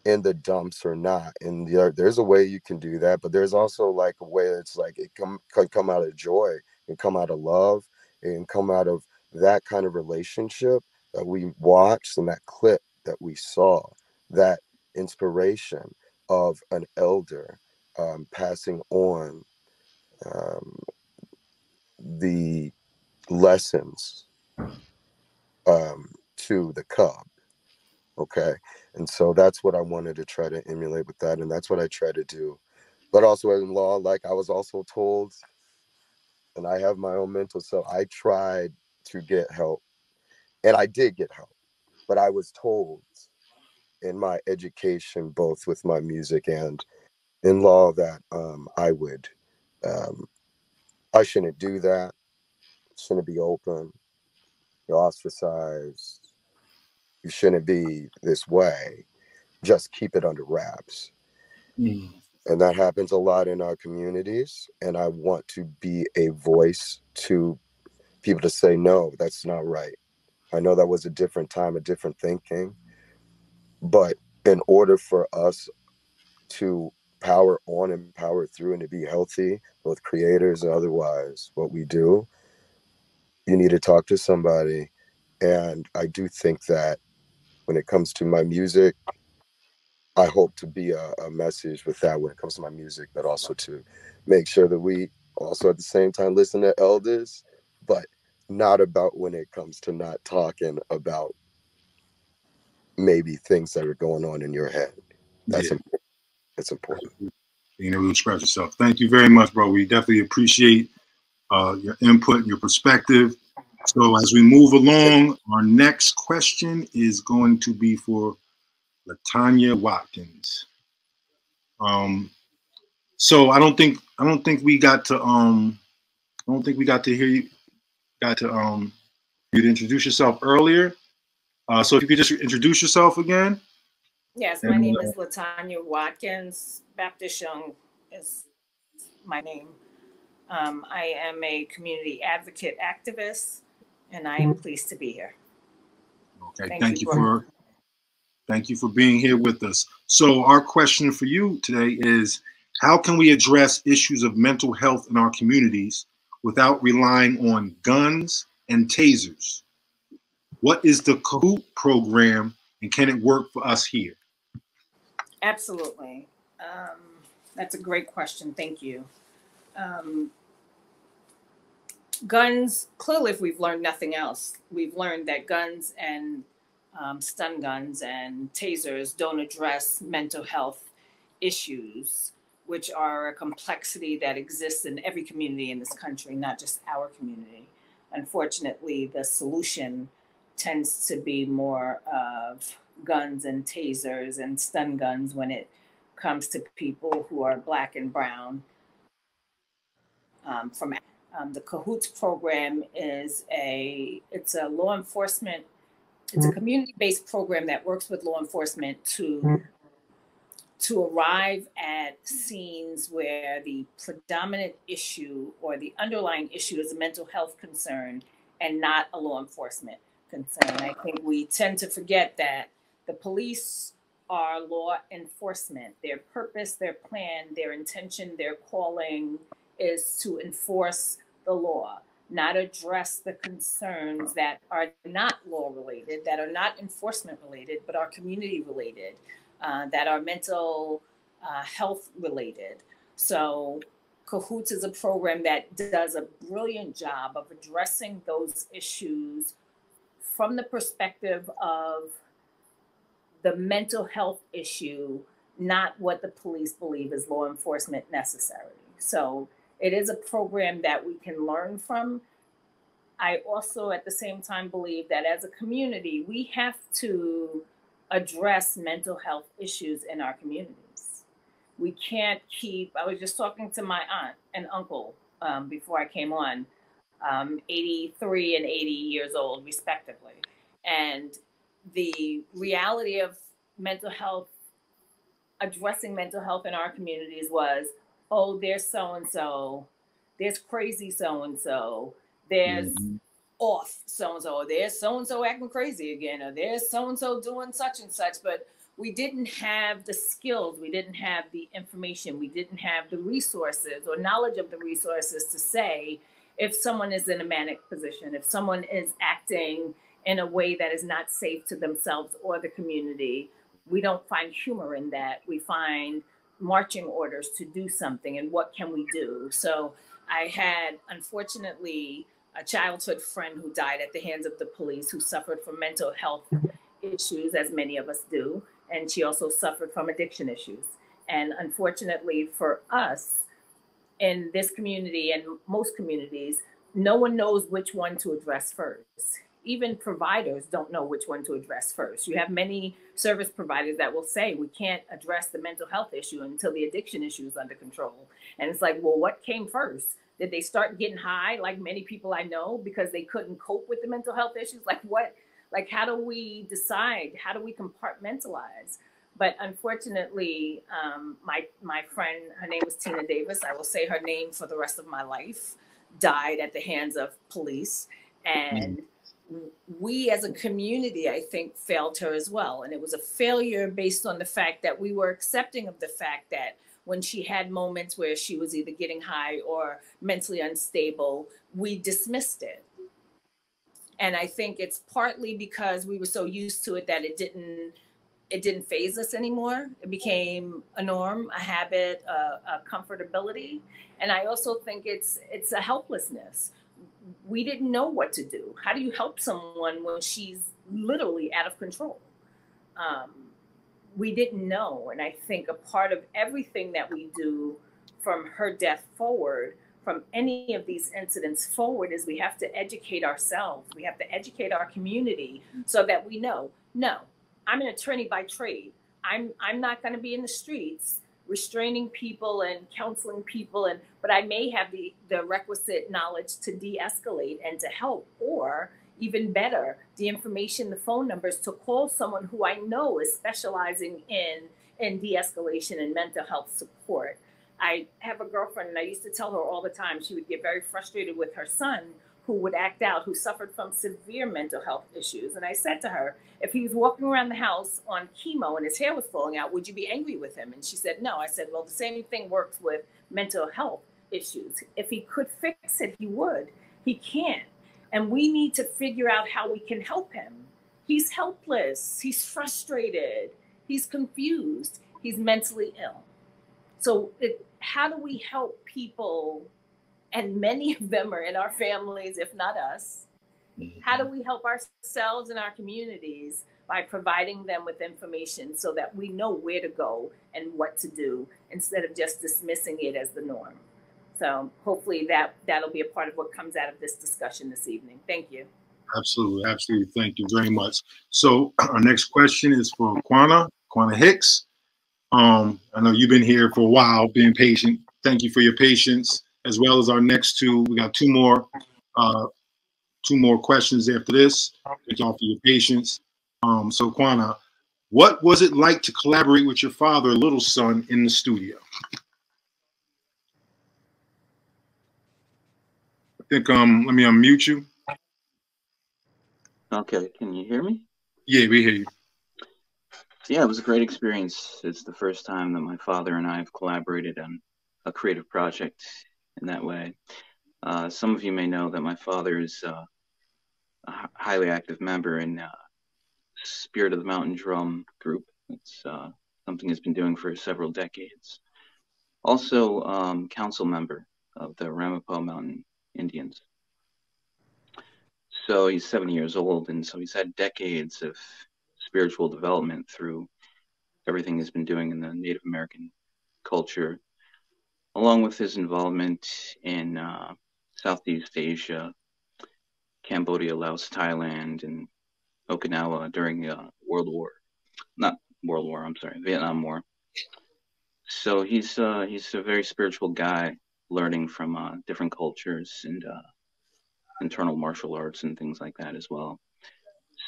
in the dumps or not. And there's a way you can do that, but there's also like a way that's like it can come out of joy, it can come out of love, it can come out of that kind of relationship that we watched and that clip that we saw, that inspiration of an elder passing on the lessons to the cub. Okay. And so that's what I wanted to try to emulate with that. And that's what I try to do. But also in law, like I was also told, and I have my own mental, so I tried to get help. And I did get help. But I was told in my education, both with my music and in law, that I shouldn't do that. Shouldn't be open. You're ostracized. You shouldn't be this way. Just keep it under wraps. And that happens a lot in our communities. And I want to be a voice to people to say, no, that's not right. I know that was a different time, a different thinking. But in order for us to power on and power through and to be healthy, both creators and otherwise, what we do, you need to talk to somebody. And I do think that when it comes to my music, I hope to be a message with that when it comes to my music, but also to make sure that we also at the same time listen to elders, but not about when it comes to not talking about maybe things that are going on in your head. That's important. It's important. Being able to express yourself. Thank you very much, bro. We definitely appreciate your input and your perspective. So as we move along, our next question is going to be for LaTanya Watkins. So I don't think we got to hear you you to introduce yourself earlier. So if you could just introduce yourself again. Yes, my name is LaTanya Watkins. Baptist Young is my name. I am a community advocate activist, and I am pleased to be here. Okay, thank you for being here with us. So our question for you today is, how can we address issues of mental health in our communities without relying on guns and tasers? What is the Kahoot program, and can it work for us here? Absolutely. That's a great question. Thank you. Guns, clearly, if we've learned nothing else, we've learned that guns and stun guns and tasers don't address mental health issues, which are a complexity that exists in every community in this country, not just our community. Unfortunately, the solution tends to be more of guns and tasers and stun guns when it comes to people who are Black and brown. The Cahoots program is it's a law enforcement, it's a community-based program that works with law enforcement to arrive at scenes where the predominant issue or the underlying issue is a mental health concern and not a law enforcement concern. I think we tend to forget that the police are law enforcement. Their purpose, their plan, their intention, their calling is to enforce the law, not address the concerns that are not law related, that are not enforcement related, but are community related, that are mental health related. So Cahoots is a program that does a brilliant job of addressing those issues from the perspective of the mental health issue, not what the police believe is law enforcement necessary. So it is a program that we can learn from. I also, at the same time, believe that as a community, we have to address mental health issues in our communities. We can't I was just talking to my aunt and uncle before I came on, 83 and 80 years old, respectively. And the reality of mental health, addressing mental health in our communities was, oh, there's so-and-so, there's crazy so-and-so, there's off so-and-so, there's so-and-so acting crazy again, or there's so-and-so doing such and such. But we didn't have the skills, we didn't have the information, we didn't have the resources or knowledge of the resources to say if someone is in a manic position, if someone is acting in a way that is not safe to themselves or the community. We don't find humor in that. We find marching orders to do something, and what can we do? So I had, unfortunately, a childhood friend who died at the hands of the police, who suffered from mental health issues, as many of us do. And she also suffered from addiction issues. And unfortunately for us, in this community and most communities, no one knows which one to address first. Even providers don't know which one to address first. You have many service providers that will say, we can't address the mental health issue until the addiction issue is under control. And it's like, well, what came first? Did they start getting high, like many people I know, because they couldn't cope with the mental health issues? Like what? Like, how do we decide? How do we compartmentalize? But unfortunately, my friend, her name was Tina Davis, I will say her name for the rest of my life, died at the hands of police. And we as a community, I think, failed her as well. And it was a failure based on the fact that we were accepting of the fact that when she had moments where she was either getting high or mentally unstable, we dismissed it. And I think it's partly because we were so used to it that it didn't phase us anymore. It became a norm, a habit, a comfortability. And I also think it's a helplessness. We didn't know what to do. How do you help someone when she's literally out of control? We didn't know. And I think a part of everything that we do from her death forward, from any of these incidents forward, is we have to educate ourselves. We have to educate our community so that we know, no, I'm an attorney by trade. I'm not going to be in the streets restraining people and counseling people, but I may have the requisite knowledge to de-escalate and to help, or even better, the information, the phone numbers to call someone who I know is specializing in de-escalation and mental health support. I have a girlfriend, and I used to tell her all the time, she would get very frustrated with her son, who would act out, who suffered from severe mental health issues. And I said to her, if he was walking around the house on chemo and his hair was falling out, would you be angry with him? And she said, no. I said, well, the same thing works with mental health issues. If he could fix it, he would. He can't. And we need to figure out how we can help him. He's helpless. He's frustrated. He's confused. He's mentally ill. So how do we help people? And many of them are in our families, if not us. How do we help ourselves and our communities by providing them with information so that we know where to go and what to do instead of just dismissing it as the norm? So hopefully that'll be a part of what comes out of this discussion this evening. Thank you. Absolutely. Absolutely. Thank you very much. So our next question is for Quana Hicks. I know you've been here for a while, being patient. Thank you for your patience, as well as our next two. We got two more questions after this. Thank you all for your patience. So Quana, what was it like to collaborate with your father, little son, in the studio? I think let me unmute you. Okay, can you hear me? Yeah, we hear you. Yeah, it was a great experience. It's the first time that my father and I have collaborated on a creative project in that way. Some of you may know that my father is a highly active member in Spirit of the Mountain Drum group. It's something he's been doing for several decades. Also, council member of the Ramapo Mountain Indians. So he's 70 years old, and so he's had decades of spiritual development through everything he's been doing in the Native American culture, along with his involvement in Southeast Asia, Cambodia, Laos, Thailand, and Okinawa during the Vietnam War. So he's a very spiritual guy, learning from different cultures and internal martial arts and things like that as well.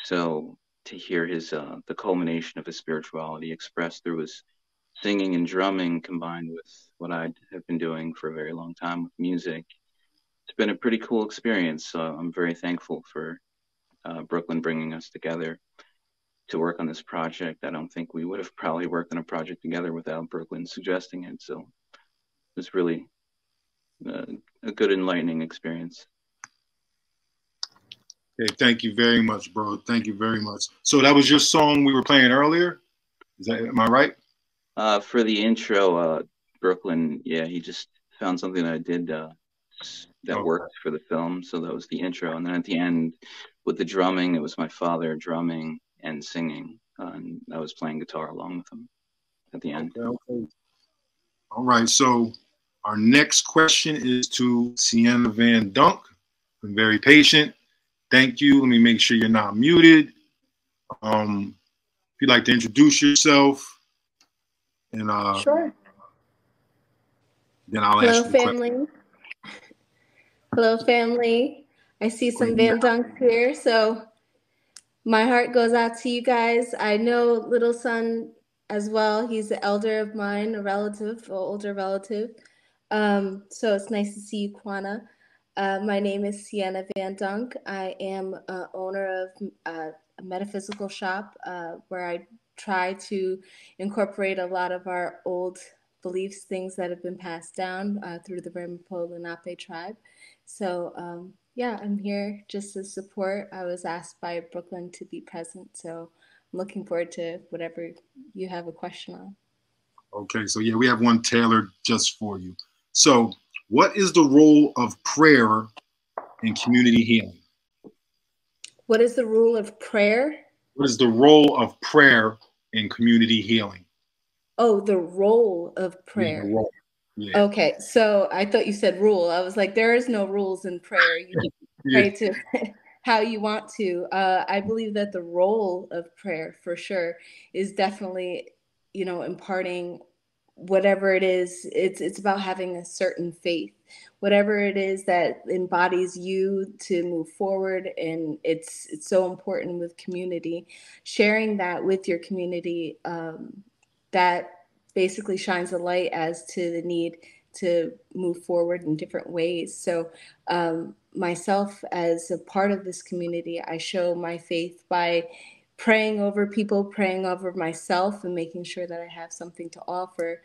So to hear his the culmination of his spirituality expressed through his singing and drumming, combined with what I have been doing for a very long time with music, it's been a pretty cool experience. So I'm very thankful for Brooklyn bringing us together. to work on this project. I don't think we would have probably worked on a project together without Brooklyn suggesting it. So it was really a good enlightening experience. Okay, thank you very much, bro. Thank you very much. So that was your song we were playing earlier? Am I right? For the intro, Brooklyn, yeah, he just found something that I did that worked for the film. So that was the intro. And then at the end, with the drumming, it was my father drumming and singing. And I was playing guitar along with him at the end. Okay. All right. So our next question is to Sienna Van Dunk. Been very patient. Thank you. Let me make sure you're not muted. If you'd like to introduce yourself, and Sure. then I'll Hello, ask you the question. family. Hello, family. I see some Van Dunks here, so my heart goes out to you guys. I know little son as well. He's the elder of mine, a relative, or older relative. So it's nice to see you, Kwana. My name is Sienna Van Dunk. I am owner of a metaphysical shop where I try to incorporate a lot of our old beliefs, things that have been passed down through the Ramapo Lenape tribe. So yeah, I'm here just to support. I was asked by Brooklyn to be present, so I'm looking forward to whatever you have a question on. Okay, so yeah, we have one tailored just for you. So what is the role of prayer in community healing? What is the role of prayer? What is the role of prayer in community healing? Oh, the role of prayer. Yeah, the role. Yeah. Okay, so I thought you said rule. I was like, there is no rules in prayer. You pray to how you want to. I believe that the role of prayer, for sure, is definitely, imparting whatever it is. It's about having a certain faith, whatever it is that embodies you to move forward. And it's so important with community, sharing that with your community. That basically shines a light as to the need to move forward in different ways. So myself, as a part of this community, I show my faith by praying over people, praying over myself, and making sure that I have something to offer,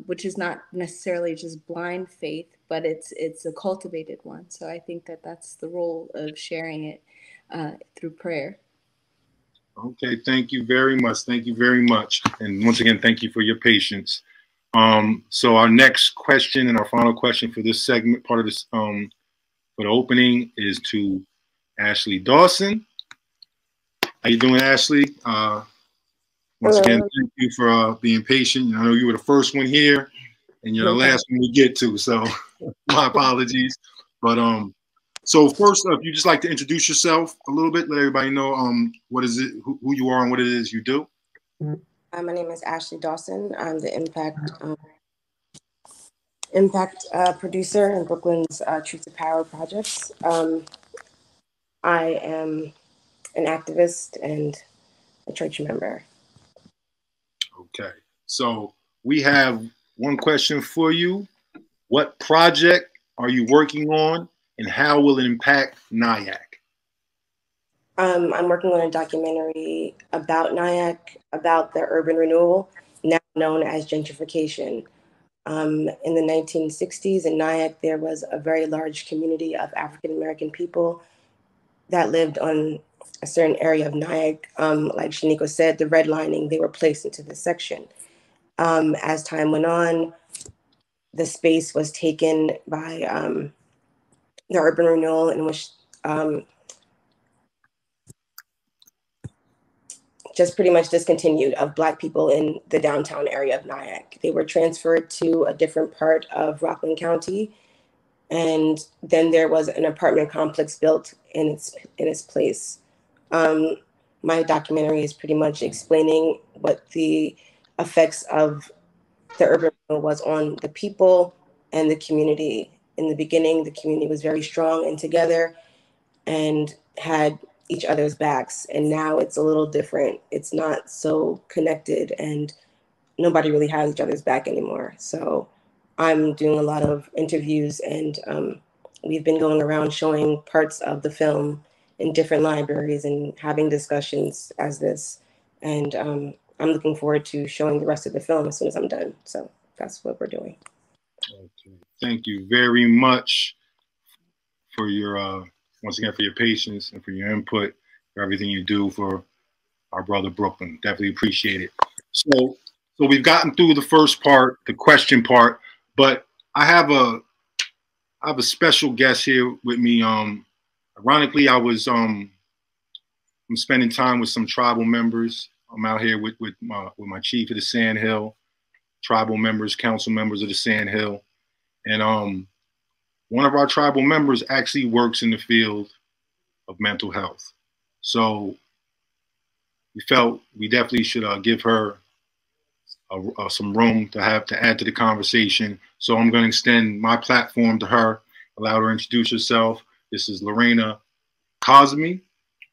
which is not necessarily just blind faith, but it's a cultivated one. So I think that that's the role of sharing it through prayer. Okay, thank you very much. Thank you very much. And once again, thank you for your patience. So our next question and our final question for this segment, part of this, for the opening, is to Ashley Dawson. How you doing, Ashley? Once again, thank you for being patient. I know you were the first one here, and you're the last one we get to, so my apologies. But so first up, you just like to introduce yourself a little bit, let everybody know what is it, who you are, and what it is you do. My name is Ashley Dawson. I'm the Impact producer in Brooklyn's Truth to Power projects. I am an activist and a church member. Okay, so we have one question for you. What project are you working on, and how will it impact Nyack? I'm working on a documentary about Nyack, about the urban renewal, now known as gentrification. In the 1960s in Nyack, there was a very large community of African-American people that lived on a certain area of Nyack. Like Shaniko said, the redlining, they were placed into this section. As time went on, the space was taken by the urban renewal, in which just pretty much discontinued of Black people in the downtown area of Nyack. They were transferred to a different part of Rockland County, and then there was an apartment complex built in its place. My documentary is pretty much explaining what the effects of the urban renewal was on the people and the community. In the beginning, the community was very strong and together and had each other's backs. And now it's a little different. It's not so connected and nobody really has each other's back anymore. So I'm doing a lot of interviews, and we've been going around showing parts of the film in different libraries and having discussions as this. And I'm looking forward to showing the rest of the film as soon as I'm done. So that's what we're doing. Okay. Thank you very much for your, once again, for your patience and for your input, for everything you do for our brother Brooklyn. Definitely appreciate it. So we've gotten through the first part, the question part, but I have a special guest here with me. Ironically, I'm spending time with some tribal members. I'm out here with my chief of the Sand Hill, tribal members, council members of the Sand Hill, and one of our tribal members actually works in the field of mental health. So we felt we definitely should give her some room to add to the conversation. So I'm going to extend my platform to her, allow her to introduce herself. This is Lorena Cosme,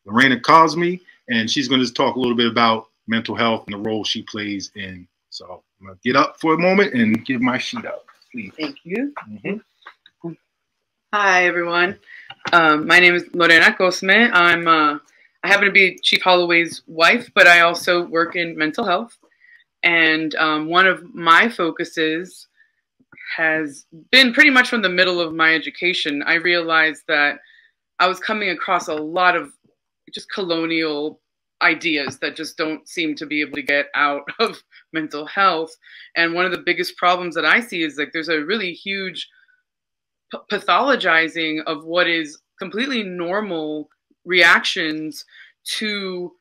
and she's going to talk a little bit about mental health and the role she plays in. So I'm going to get up for a moment and give my sheet up, please. Thank you. Mm-hmm. Hi, everyone. My name is Lorena Cosme. I happen to be Chief Holloway's wife, but I also work in mental health. And one of my focuses has been pretty much from the middle of my education. I realized that I was coming across a lot of just colonial ideas that just don't seem to be able to get out of mental health. And one of the biggest problems that I see is like there's a really huge pathologizing of what is completely normal reactions to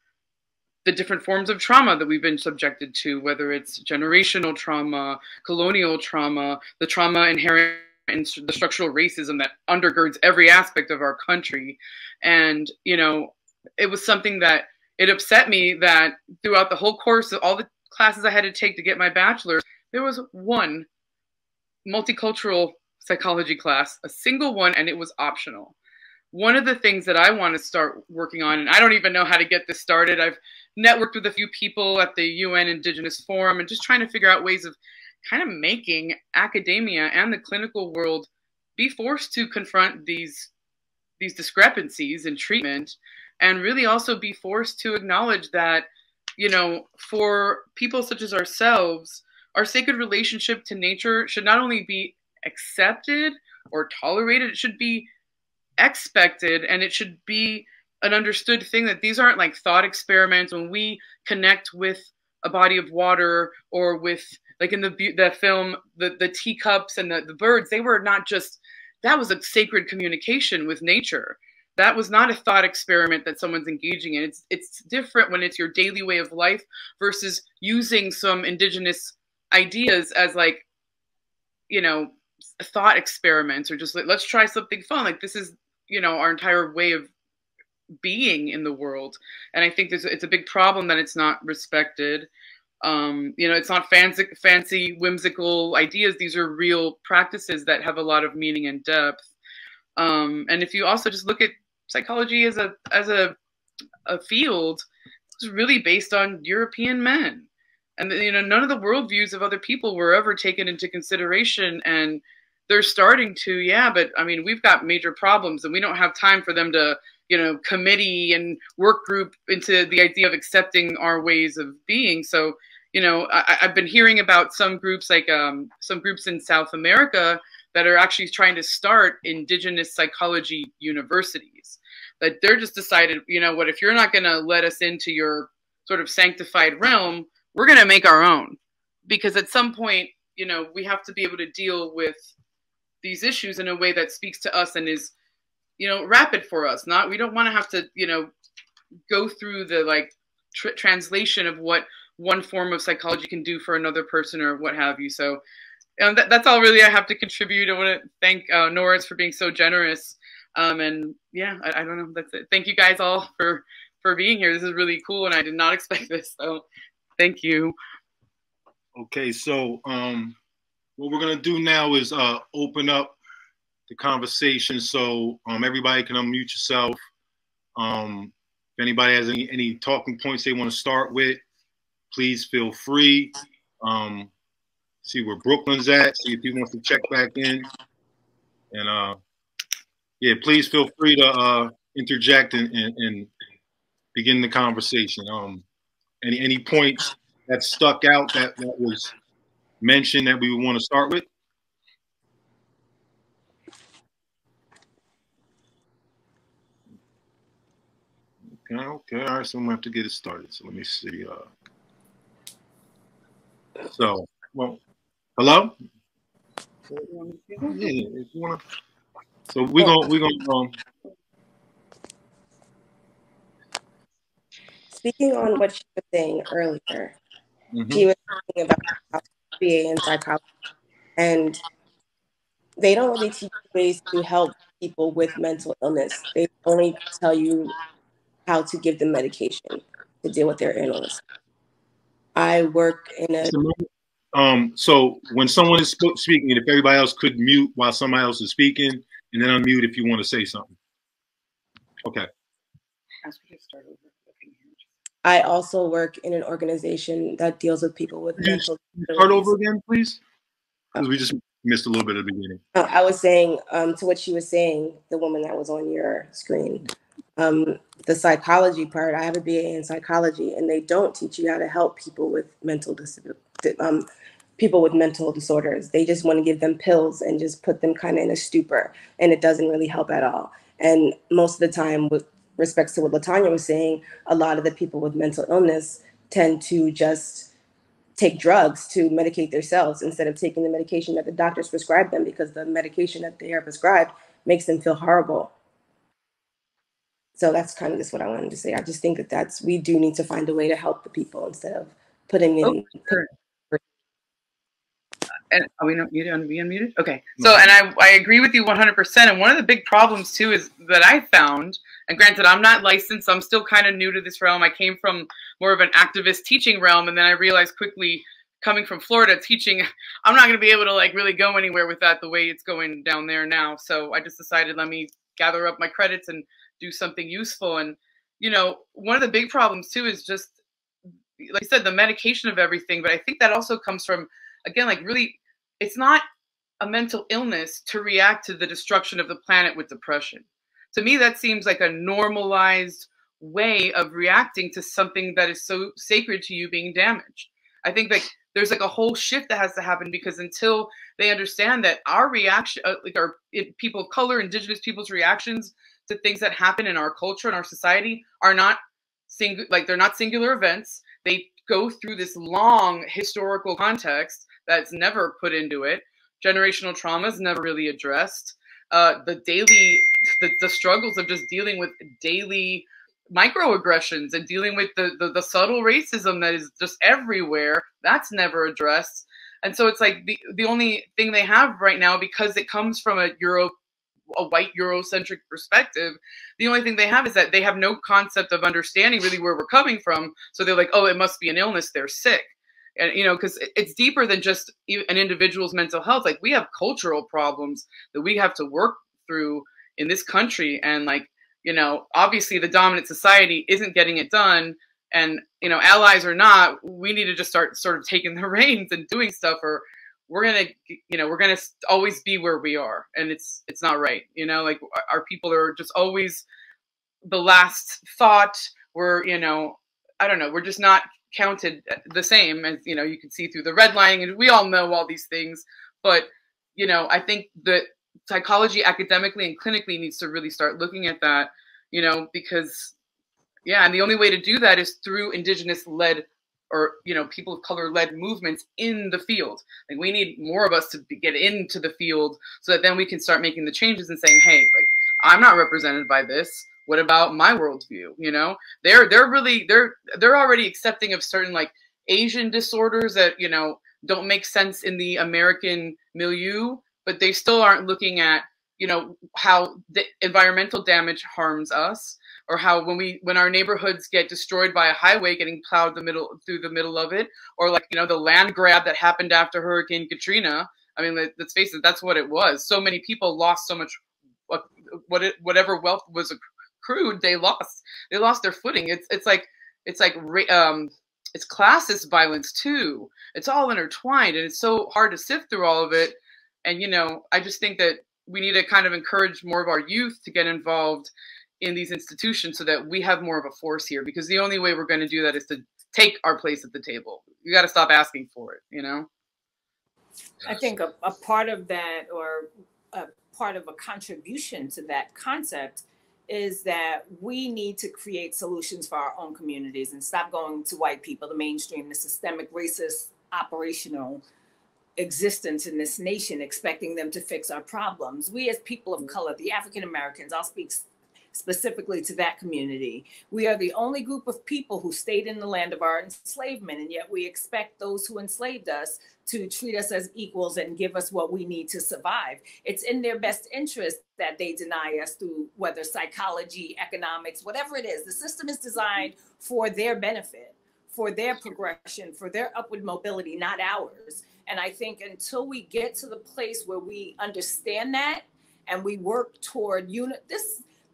the different forms of trauma that we've been subjected to, whether it's generational trauma, colonial trauma, the trauma inherent in the structural racism that undergirds every aspect of our country. And, you know, it was something that it upset me that throughout the whole course of all the classes I had to take to get my bachelor's, there was one multicultural psychology class, a single one, and it was optional. One of the things that I want to start working on, and I don't even know how to get this started. I've networked with a few people at the UN Indigenous Forum and just trying to figure out ways of kind of making academia and the clinical world be forced to confront these discrepancies in treatment, and really also be forced to acknowledge that, you know, for people such as ourselves, our sacred relationship to nature should not only be accepted or tolerated, it should be expected, and it should be an understood thing that these aren't like thought experiments. When we connect with a body of water, or with, like in the film, the teacups and the birds, they were not just, that was a sacred communication with nature. That was not a thought experiment that someone's engaging in. It's different when it's your daily way of life versus using some indigenous ideas as, like, you know, thought experiments, or just like, let's try something fun. Like, this is, you know, our entire way of being in the world. And I think it's a big problem that it's not respected. You know, it's not fancy, whimsical ideas. These are real practices that have a lot of meaning and depth. And if you also just look at psychology as a field, it's really based on European men. And, you know, none of the worldviews of other people were ever taken into consideration. And they're starting to, yeah, but I mean, we've got major problems, and we don't have time for them to, you know, committee and work group into the idea of accepting our ways of being. So, you know, I've been hearing about some groups, like some groups in South America that are actually trying to start indigenous psychology universities. That they're just decided, you know what, if you're not going to let us into your sort of sanctified realm, we're going to make our own. Because at some point, you know, we have to be able to deal with these issues in a way that speaks to us and is, you know, rapid for us. Not, we don't want to have to, you know, go through the like translation of what one form of psychology can do for another person or what have you. So that's all really I have to contribute. I want to thank Norris for being so generous. And yeah, I don't know. That's it. Thank you guys all for being here. This is really cool, and I did not expect this. So thank you. Okay, so what we're gonna do now is open up the conversation, so everybody can unmute yourself. If anybody has any talking points they want to start with, please feel free. See where Brooklyn's at, see if he wants to check back in. And yeah, please feel free to interject and begin the conversation. Any points that stuck out that was mentioned that we would want to start with? Okay, all right, so I'm gonna have to get it started. So let me see. So, well, hello? Yeah, if you wanna. So we're gonna Speaking on what she was saying earlier, Mhm. she was talking about how BA in psychology, and they don't really teach ways to help people with mental illness. They only tell you how to give them medication to deal with their illness. I work in a So when someone is speaking, and if everybody else could mute while somebody else is speaking, and then unmute if you want to say something. Okay. I also work in an organization that deals with people with Could you mental start disabilities. over again, please? Because we just missed a little bit of the beginning. I was saying to what she was saying, the woman that was on your screen, the psychology part. I have a BA in psychology, and they don't teach you how to help people with people with mental disorders. They just want to give them pills and just put them kind of in a stupor, and it doesn't really help at all. And most of the time, with respects to what LaTanya was saying, a lot of the people with mental illness tend to just take drugs to medicate themselves instead of taking the medication that the doctors prescribe them, because the medication that they are prescribed makes them feel horrible. So that's kind of just what I wanted to say. I just think that we do need to find a way to help the people instead of putting in. And are we not muted? Are we unmuted? Okay. So, and I agree with you 100%. And one of the big problems too is that I found, and granted, I'm not licensed. I'm still kind of new to this realm. I came from more of an activist teaching realm. And then I realized quickly, coming from Florida teaching, I'm not going to be able to like really go anywhere with that the way it's going down there now. So I just decided, let me gather up my credits and do something useful. And, you know, one of the big problems too is just, like I said, the medication of everything. But I think that also comes from, again, like really, it's not a mental illness to react to the destruction of the planet with depression. To me, that seems like a normalized way of reacting to something that is so sacred to you being damaged. I think like there's like a whole shift that has to happen, because until they understand that our reaction, like our people of color, indigenous people's reactions to things that happen in our culture and our society are not they're not singular events. They go through this long historical context that's never put into it. Generational trauma is never really addressed. The struggles of just dealing with daily microaggressions and dealing with the subtle racism that is just everywhere, that's never addressed. And so it's like the only thing they have right now, because it comes from a white Eurocentric perspective, the only thing they have is that they have no concept of understanding really where we're coming from. So they're like, oh, it must be an illness, they're sick. And, you know, because it's deeper than just an individual's mental health. Like, we have cultural problems that we have to work through in this country. And like, you know, obviously the dominant society isn't getting it done. And, you know, allies or not, we need to just start sort of taking the reins and doing stuff, or we're going to always be where we are. And it's not right. You know, like our people are just always the last thought. We're, you know, I don't know, we're just not counted the same as, you know, you can see through the redlining, and we all know all these things. But, you know, I think that psychology academically and clinically needs to really start looking at that, you know, because, yeah, and the only way to do that is through indigenous-led, or, you know, people of color-led movements in the field. Like, we need more of us to get into the field, so that then we can start making the changes and saying, hey, like, I'm not represented by this. What about my worldview? You know, they're already accepting of certain like Asian disorders that, you know, don't make sense in the American milieu, but they still aren't looking at, you know, how the environmental damage harms us, or how when our neighborhoods get destroyed by a highway getting plowed through the middle of it, or like, you know, the land grab that happened after Hurricane Katrina. I mean, let's face it, that's what it was. So many people lost so much, whatever wealth was accrued, they lost their footing. It's classist violence too. It's all intertwined, and it's so hard to sift through all of it. And, you know, I just think that we need to kind of encourage more of our youth to get involved in these institutions so that we have more of a force here, because the only way we're going to do that is to take our place at the table. You got to stop asking for it, you know? I think a part of that, or a part of a contribution to that concept, is that we need to create solutions for our own communities and stop going to white people, the mainstream, the systemic racist operational existence in this nation, expecting them to fix our problems. We as people of color, the African Americans, I'll speak specifically to that community, we are the only group of people who stayed in the land of our enslavement, and yet we expect those who enslaved us to treat us as equals and give us what we need to survive. It's in their best interest that they deny us through whether psychology, economics, whatever it is. The system is designed for their benefit, for their progression, for their upward mobility, not ours. And I think until we get to the place where we understand that and we work toward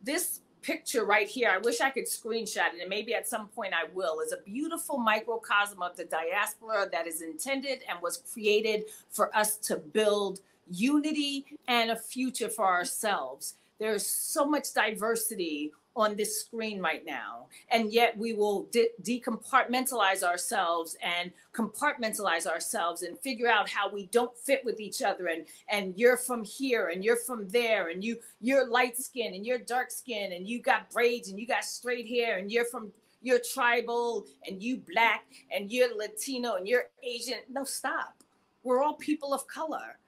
this picture right here, I wish I could screenshot it, and maybe at some point I will, is a beautiful microcosm of the diaspora that is intended and was created for us to build unity and a future for ourselves. There's so much diversity on this screen right now, and yet we will decompartmentalize ourselves and compartmentalize ourselves and figure out how we don't fit with each other, and you're from here and you're from there, and you're light skin and you're dark skin, and you got braids and you got straight hair, and you're tribal and you black and you're Latino and you're Asian. No, stop. We're all people of color.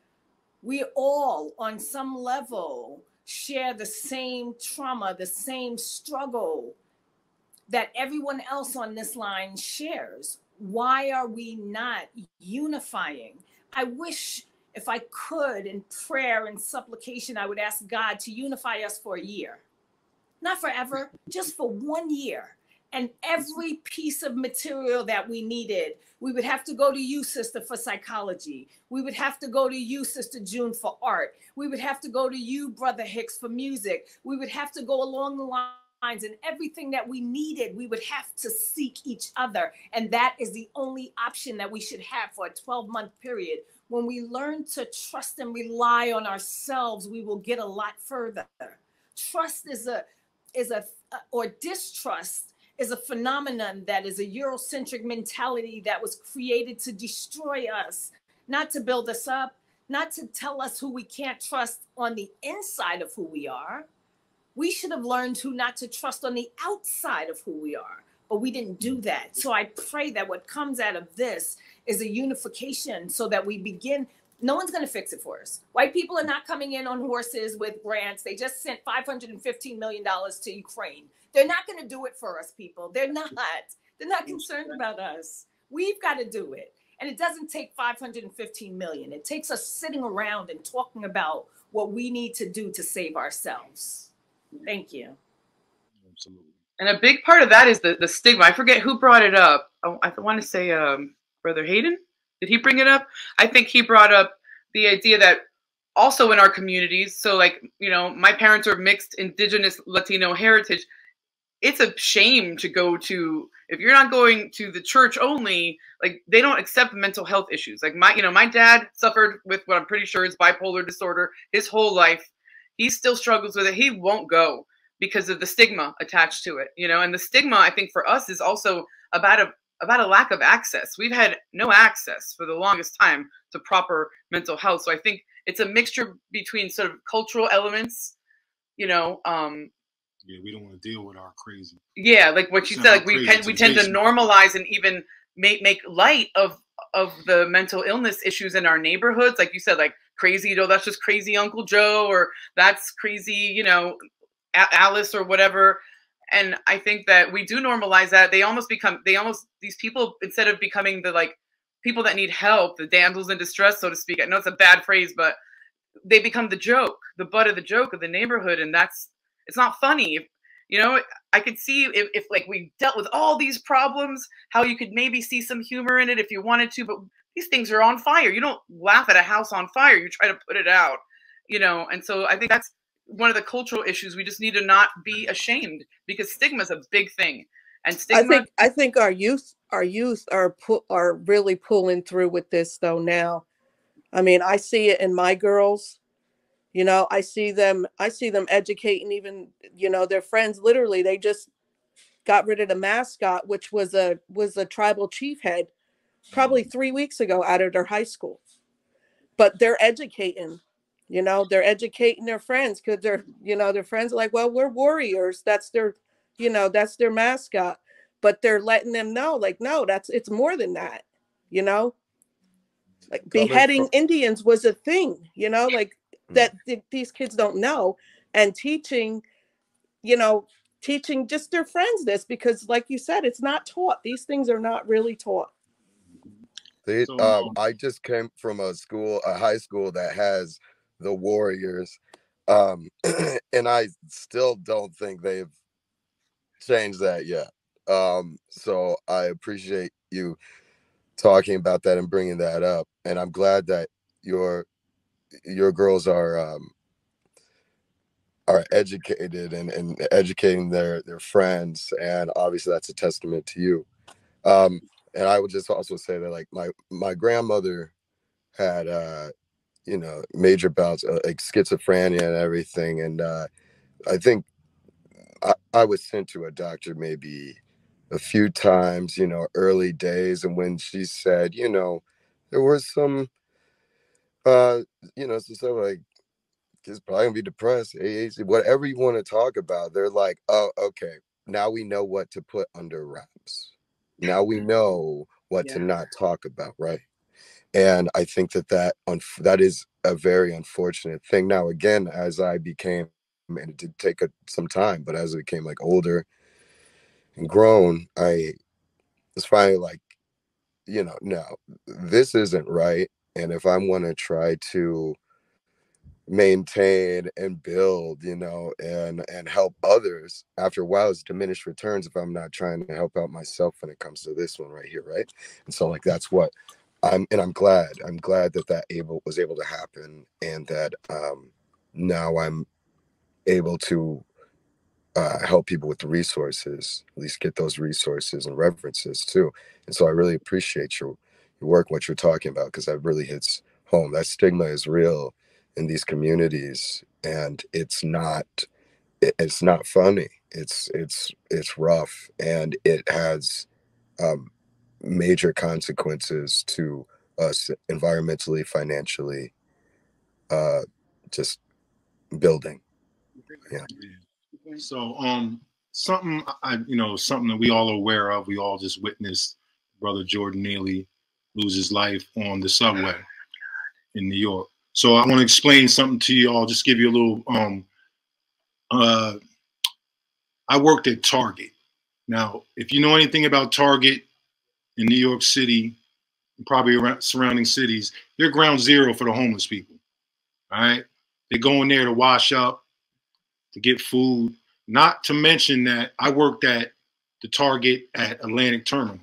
We all on some level share the same trauma, the same struggle that everyone else on this line shares. Why are we not unifying? I wish, if I could, in prayer and supplication, I would ask God to unify us for a year. Not forever, just for 1 year. And every piece of material that we needed, we would have to go to you, sister, for psychology. We would have to go to you, Sister June, for art. We would have to go to you, Brother Hicks, for music. We would have to go along the lines, and everything that we needed, we would have to seek each other. And that is the only option that we should have for a 12-month period. When we learn to trust and rely on ourselves, we will get a lot further. Trust or distrust is a phenomenon that is a Eurocentric mentality that was created to destroy us, not to build us up, not to tell us who we can't trust on the inside of who we are. We should have learned who not to trust on the outside of who we are, but we didn't do that. So I pray that what comes out of this is a unification so that we begin. No one's going to fix it for us. White people are not coming in on horses with grants. They just sent $515 million to Ukraine. They're not going to do it for us, people. They're not. They're not concerned about us. We've got to do it. And it doesn't take $515 million. It takes us sitting around and talking about what we need to do to save ourselves. Thank you. Absolutely. And a big part of that is the stigma. I forget who brought it up. Oh, I want to say Brother Hayden. Did he bring it up? I think he brought up the idea that also in our communities, so like, you know, my parents are mixed Indigenous Latino heritage. It's a shame to go to, if you're not going to the church only, like they don't accept mental health issues. Like my dad suffered with what I'm pretty sure is bipolar disorder his whole life. He still struggles with it. He won't go because of the stigma attached to it, you know, and the stigma I think for us is also about a lack of access. We've had no access for the longest time to proper mental health. So I think it's a mixture between sort of cultural elements, you know, yeah, we don't want to deal with our crazy. Yeah, like what you said, like we tend to normalize and even make light of the mental illness issues in our neighborhoods. Like you said, like crazy, you know, that's just crazy Uncle Joe, or that's crazy, you know, Alice or whatever. And I think that we do normalize that. These people, instead of becoming the like people that need help, the damsels in distress, so to speak. I know it's a bad phrase, but they become the joke, the butt of the joke of the neighborhood. And it's not funny. You know, I could see if like we dealt with all these problems, how you could maybe see some humor in it if you wanted to, but these things are on fire. You don't laugh at a house on fire. You try to put it out, you know? And so I think that's one of the cultural issues. We just need to not be ashamed, because stigma is a big thing. And stigma. I think our youth are really pulling through with this though now. I mean, I see it in my girls. You know, I see them educating even, you know, their friends. Literally, they just got rid of the mascot, which was a tribal chief head, probably 3 weeks ago out of their high school. But they're educating, you know, they're educating their friends because they're, you know, their friends are like, well, we're warriors. That's their, you know, that's their mascot. But they're letting them know, like, no, it's more than that, you know, like beheading Indians was a thing, you know, like that these kids don't know. And teaching, you know, teaching just their friends this, because like you said, it's not taught. These things are not really taught. I just came from a high school that has the Warriors, and I still don't think they've changed that yet. So I appreciate you talking about that and bringing that up, and I'm glad that your girls are educated and educating their friends, and obviously that's a testament to you. And I would just also say that, like, my grandmother had you know, major bouts like schizophrenia and everything, and I think I was sent to a doctor maybe a few times, you know, early days, and when she said, you know, there was some you know, some stuff like kids probably gonna be depressed, ADHD, whatever you want to talk about. They're like, oh, okay, now we know what to put under wraps. Now we know what to not talk about, right? And I think that is a very unfortunate thing. Now, again, as I became, and it did take some time, but as I became like older and grown, I was finally like, you know, no, this isn't right. And if I want to try to maintain and build, you know, and help others, after a while it's diminished returns if I'm not trying to help out myself when it comes to this one right here, right? And so, like, that's what I'm glad that was able to happen, and that now I'm able to help people with the resources, at least get those resources and references too. And so I really appreciate your work, what you're talking about, because that really hits home. That stigma is real in these communities, and it's not funny. It's rough, and it has major consequences to us environmentally, financially, just building. Yeah. So something something that we all are aware of. We all just witnessed Brother Jordan Neely lose his life on the subway in New York. So I want to explain something to you all. Just give you a little. I worked at Target. Now, if you know anything about Target in New York City, probably around surrounding cities, they're ground zero for the homeless people. All right, they go in there to wash up, to get food. Not to mention that I worked at the Target at Atlantic Terminal,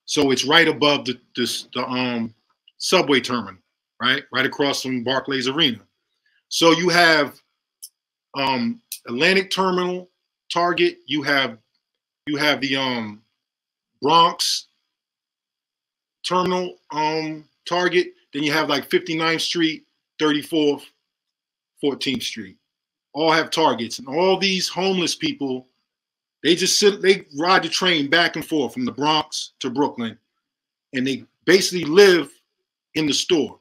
so it's right above the subway terminal, right across from Barclays Arena. So you have Atlantic Terminal, Target. You have the Bronx Terminal, Target. Then you have like 59th Street, 34th, 14th Street. All have Targets, and all these homeless people, they ride the train back and forth from the Bronx to Brooklyn, and they basically live in the store.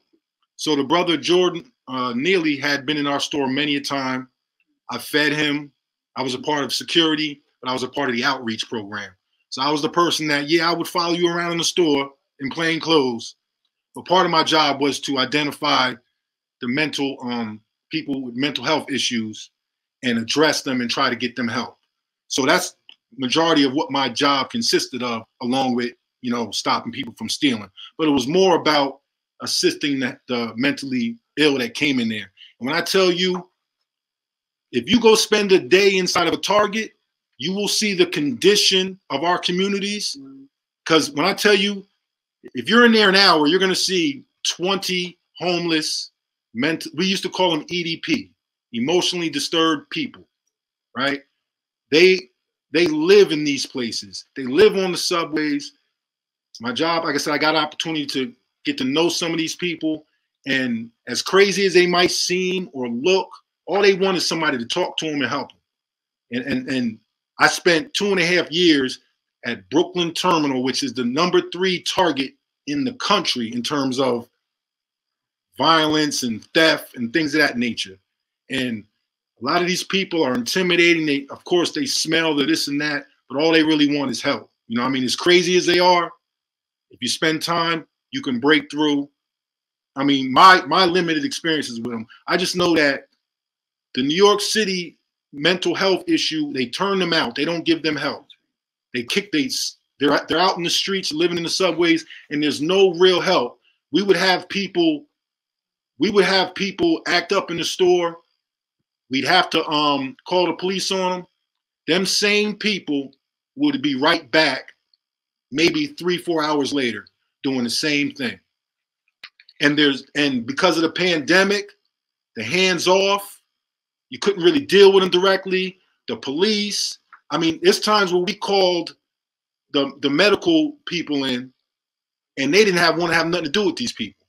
So the brother Jordan Neely had been in our store many a time. I fed him. I was a part of security, but I was a part of the outreach program. So I was the person that, I would follow you around in the store in plain clothes. But part of my job was to identify the mental people with mental health issues and address them and try to get them help. So that's majority of what my job consisted of, along with, stopping people from stealing. But it was more about assisting the mentally ill that came in there. And when I tell you, if you go spend a day inside of a Target, you will see the condition of our communities. Because when I tell you, if you're in there an hour, you're going to see 20 homeless, we used to call them EDP, emotionally disturbed people, right? They live in these places. They live on the subways. My job, like I said, I got an opportunity to get to know some of these people, And as crazy as they might seem or look, all they want is somebody to talk to them and help them. And I spent 2.5 years at Brooklyn Terminal, which is the #3 target in the country in terms of violence and theft and things of that nature. And a lot of these people are intimidating. They, of course, they smell the this and that, but all they really want is help. You know what I mean? As crazy as they are, if you spend time, you can break through. I mean, my limited experiences with them, I just know that the New York City mental health issue, they turn them out. They don't give them help. They're out in the streets, living in the subways, and there's no real help. We would have people act up in the store. We'd have to call the police on them. Them same people would be right back maybe 3-4 hours later doing the same thing. And because of the pandemic, the hands off, you couldn't really deal with them directly. The police, I mean, there's times where we called the medical people in and they didn't want to have nothing to do with these people.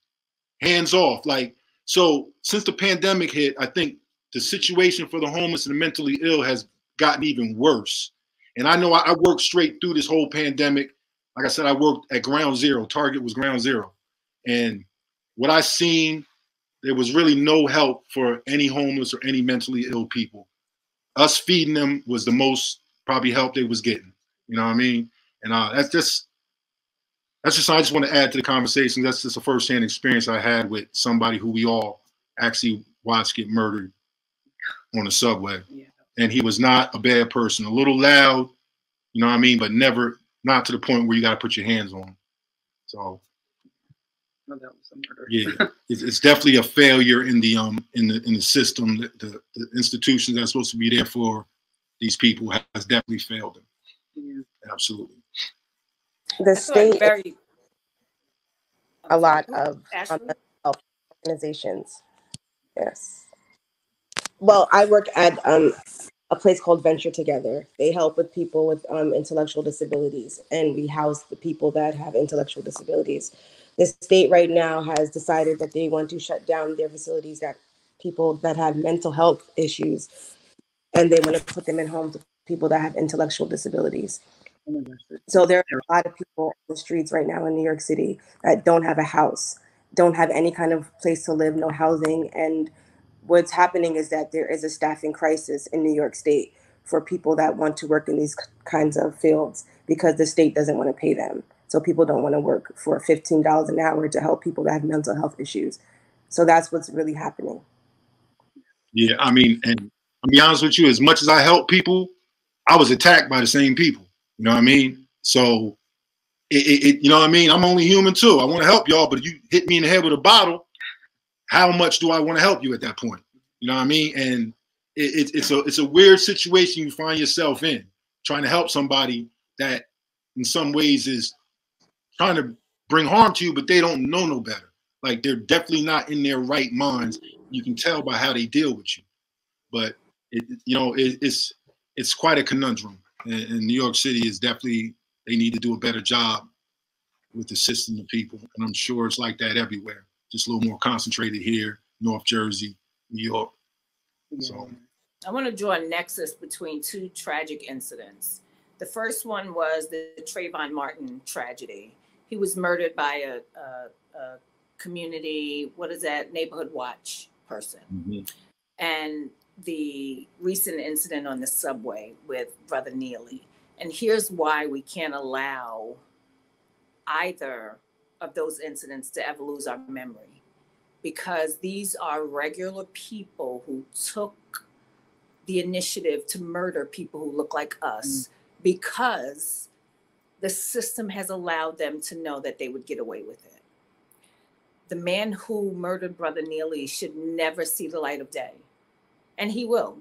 Hands off. Like, so since the pandemic hit, I think the situation for the homeless and the mentally ill has gotten even worse. And I know I worked straight through this whole pandemic. Like I said, I worked at ground zero. Target was ground zero. And what I seen, there was really no help for any homeless or any mentally ill people. Us feeding them was the most probably help they was getting. You know what I mean? And I just want to add to the conversation. That's just a firsthand experience I had with somebody who we all actually watched get murdered on the subway. Yeah. And he was not a bad person. A little loud, you know what I mean, but not to the point where you got to put your hands on him. So, no, that was a murder. Yeah, it's definitely a failure in the system. The institutions that are supposed to be there for these people has definitely failed them. Yeah. Absolutely. The state, a lot of health organizations. Yes. Well, I work at a place called Venture Together. They help with people with intellectual disabilities, and we house the people that have intellectual disabilities. The state right now has decided that they want to shut down their facilities that people that have mental health issues, and they want to put them in homes with people that have intellectual disabilities. So there are a lot of people on the streets right now in New York City that don't have a house, don't have any kind of place to live, no housing. And what's happening is that there is a staffing crisis in New York State for people that want to work in these kinds of fields because the state doesn't want to pay them. So people don't want to work for $15 an hour to help people that have mental health issues. So that's what's really happening. Yeah, I mean, and I'll be honest with you, as much as I help people, I was attacked by the same people. You know what I mean? So, you know what I mean? I'm only human too. I want to help y'all, but if you hit me in the head with a bottle, how much do I want to help you at that point? You know what I mean? And it's a weird situation you find yourself in, trying to help somebody that in some ways is trying to bring harm to you, but they don't know no better. Like, they're definitely not in their right minds. You can tell by how they deal with you. But it's quite a conundrum. And New York City is definitely, they need to do a better job with assisting the people. And I'm sure it's like that everywhere. Just a little more concentrated here, North Jersey, New York. So I want to draw a nexus between two tragic incidents. The first one was the Trayvon Martin tragedy. He was murdered by a community, neighborhood watch person. Mm-hmm. And the recent incident on the subway with Brother Neely. And here's why we can't allow either of those incidents to ever lose our memory. Because these are regular people who took the initiative to murder people who look like us because the system has allowed them to know that they would get away with it. The man who murdered Brother Neely should never see the light of day. And he will.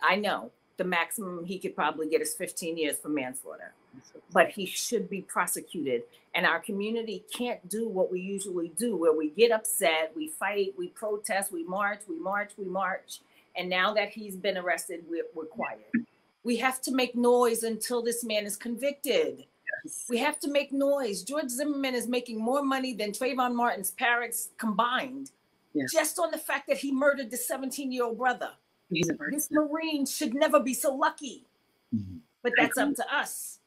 I know. The maximum he could probably get is 15 years for manslaughter. But he should be prosecuted. And our community can't do what we usually do, where we get upset, we fight, we protest, we march. And now that he's been arrested, we're quiet. We have to make noise until this man is convicted. Yes. We have to make noise. George Zimmerman is making more money than Trayvon Martin's parents combined. just on the fact that he murdered the 17-year-old brother. This Marine should never be so lucky. But that's up to us.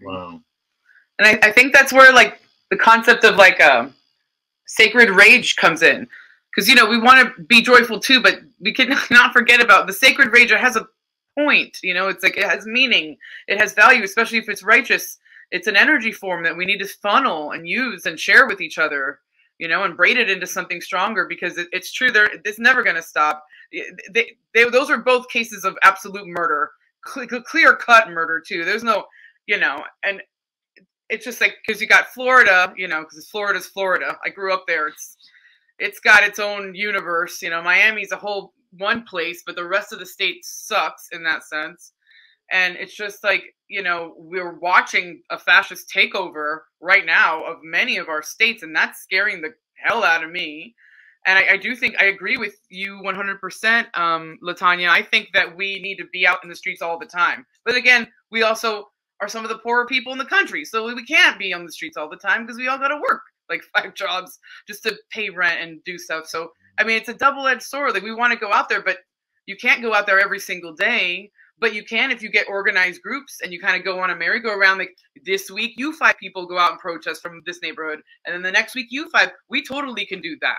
Wow. And I think that's where like the concept of like sacred rage comes in. Because, you know, we want to be joyful too, but we can not forget about the sacred rage. It has a point, you know, it's like it has meaning, it has value, especially if it's righteous. It's an energy form that we need to funnel and use and share with each other, you know, and braid it into something stronger, because it's true, it's never going to stop. Those are both cases of absolute murder, clear cut murder too. There's no, you know, and it's just like, because you got Florida, you know, because Florida's Florida. I grew up there. It's got its own universe. You know, Miami's a whole one place, but the rest of the state sucks in that sense. And it's just like, you know, we're watching a fascist takeover right now of many of our states, and that's scaring the hell out of me. And I do think I agree with you 100%, Latanya. I think that we need to be out in the streets all the time. But again, we also are some of the poorer people in the country, so we can't be on the streets all the time because we all got to work like 5 jobs just to pay rent and do stuff. So, I mean, it's a double-edged sword. Like, we want to go out there, but you can't go out there every single day. But you can if you get organized groups and you kind of go on a merry-go-round. Like, this week, you 5 people go out and protest from this neighborhood, and then the next week, you 5. We totally can do that.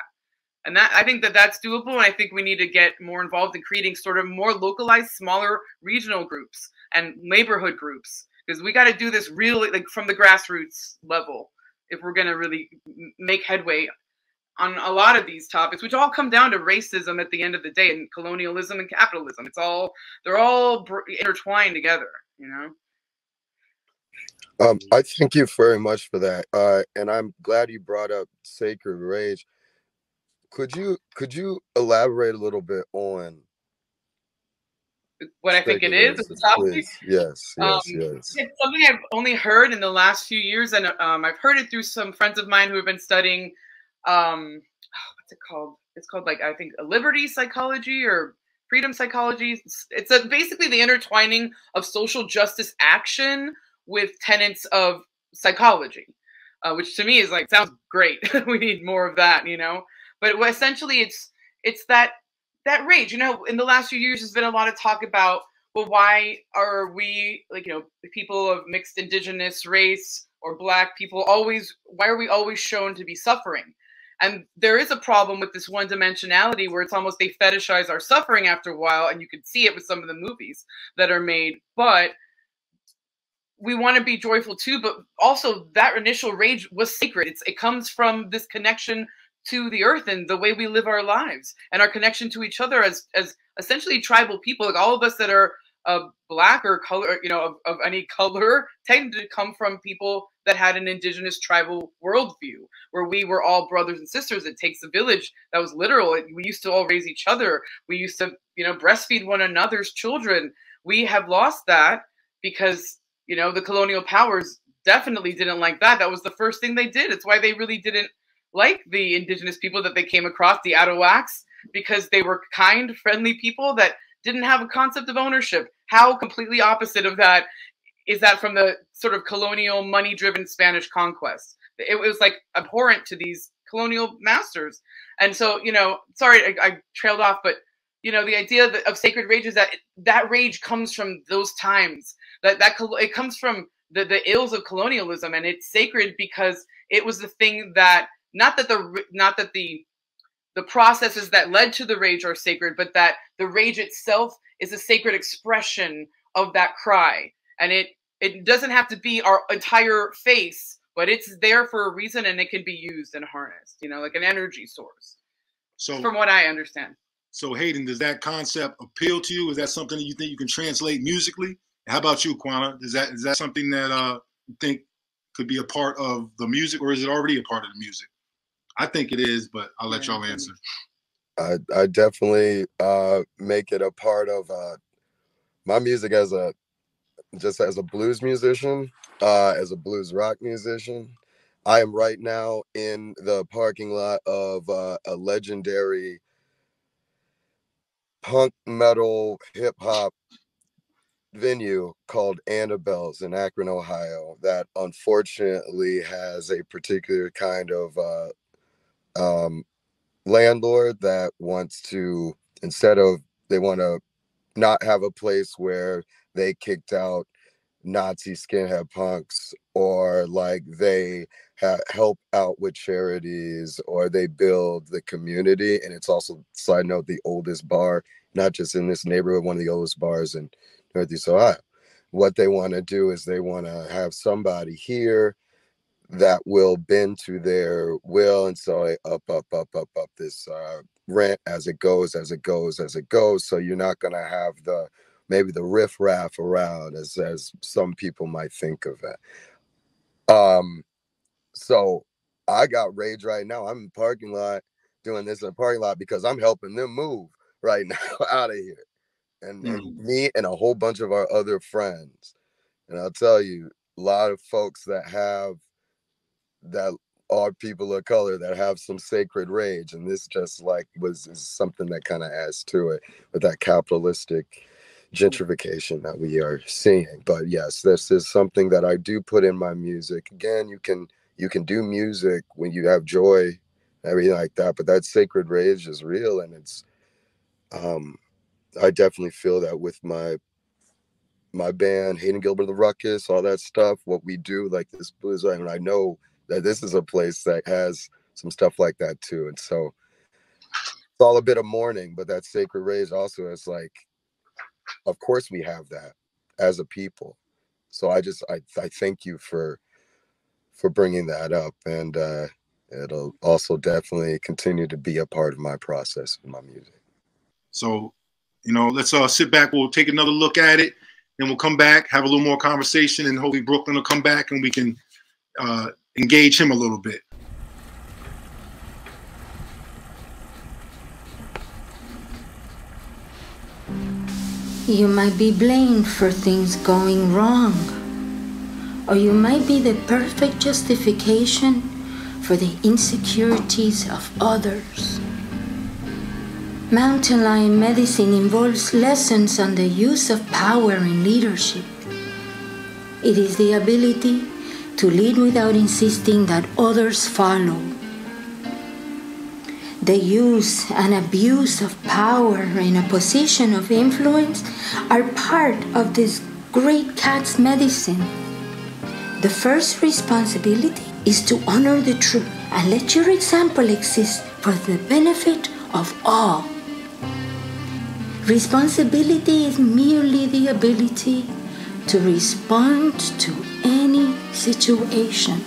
And that, I think that that's doable, and I think we need to get more involved in creating sort of more localized, smaller regional groups and neighborhood groups, because we got to do this really, like, from the grassroots level if we're going to really make headway on a lot of these topics, which all come down to racism at the end of the day, and colonialism and capitalism. They're all intertwined together, you know? I thank you very much for that. And I'm glad you brought up sacred rage. Could you elaborate a little bit on what I think it is? Please. Yes. It's something I've only heard in the last few years, and I've heard it through some friends of mine who have been studying, what's it called? It's called, like, I think, a liberty psychology or freedom psychology. It's basically the intertwining of social justice action with tenets of psychology, which to me is like, sounds great. We need more of that, you know? But essentially it's that rage. You know, in the last few years, there's been a lot of talk about, well, why are we, like, you know, people of mixed indigenous race or Black people why are we always shown to be suffering? And there is a problem with this one-dimensionality where it's almost they fetishize our suffering after a while, and you can see it with some of the movies that are made. But we want to be joyful too, but also that initial rage was sacred. It comes from this connection to the earth and the way we live our lives, and our connection to each other as essentially tribal people. Like, all of us that are Black or color, you know, of any color, tend to come from people that had an indigenous tribal worldview, where we were all brothers and sisters. It takes a village. That was literal. We used to all raise each other. We used to, you know, breastfeed one another's children. We have lost that because, you know, the colonial powers definitely didn't like that. That was the first thing they did. It's why they really didn't like the indigenous people that they came across, the Arawaks, because they were kind, friendly people that didn't have a concept of ownership. How completely opposite of that is that from the sort of colonial, money-driven Spanish conquest? It was like abhorrent to these colonial masters. And so, you know, sorry, I trailed off, but, you know, the idea of sacred rage is that rage comes from those times. It comes from the ills of colonialism, and it's sacred because it was the thing that, not that the processes that led to the rage are sacred, but that the rage itself is a sacred expression of that cry. And it doesn't have to be our entire face, but it's there for a reason, and it can be used and harnessed, you know, like an energy source. So, from what I understand. So, Hayden, does that concept appeal to you? Is that something that you think you can translate musically? How about you, Quana? Is that something that you think could be a part of the music, or is it already a part of the music? I think it is, but I'll let y'all answer. I definitely make it a part of my music as a blues musician, as a blues rock musician. I am right now in the parking lot of a legendary punk metal hip hop venue called Annabelle's in Akron, Ohio, that unfortunately has a particular kind of landlord that wants to, instead of, they want to not have a place where they kicked out Nazi skinhead punks, or like they help out with charities, or they build the community. And it's also, side note, the oldest bar, not just in this neighborhood, one of the oldest bars in Northeast Ohio. What they want to do is they want to have somebody here that will bend to their will, and so up this rent as it goes. So you're not going to have maybe the riffraff around as some people might think of it. So I got rage right now. I'm in the parking lot doing this in the parking lot because I'm helping them move right now out of here, and me and a whole bunch of our other friends. And I'll tell you, a lot of folks that are people of color that have some sacred rage, and this just like is something that kind of adds to it with that capitalistic gentrification that we are seeing. But yes, this is something that I do put in my music. Again, you can do music when you have joy, everything like that, but that sacred rage is real, and it's I definitely feel that with my band, Hayden Gilbert, the Ruckus, all that stuff, what we do, like this blues, and I know that this is a place that has some stuff like that too. And so it's all a bit of mourning, but that sacred rage also is like, of course we have that as a people. So I thank you for bringing that up, and it'll also definitely continue to be a part of my process in my music. So, let's sit back. We'll take another look at it. Then we'll come back, have a little more conversation, and hopefully Brooklyn will come back and we can engage him a little bit. You might be blamed for things going wrong, or you might be the perfect justification for the insecurities of others. Mountain Lion Medicine involves lessons on the use of power in leadership. It is the ability to lead without insisting that others follow. The use and abuse of power in a position of influence are part of this great cat's medicine. The first responsibility is to honor the truth and let your example exist for the benefit of all. Responsibility is merely the ability to respond to any situation.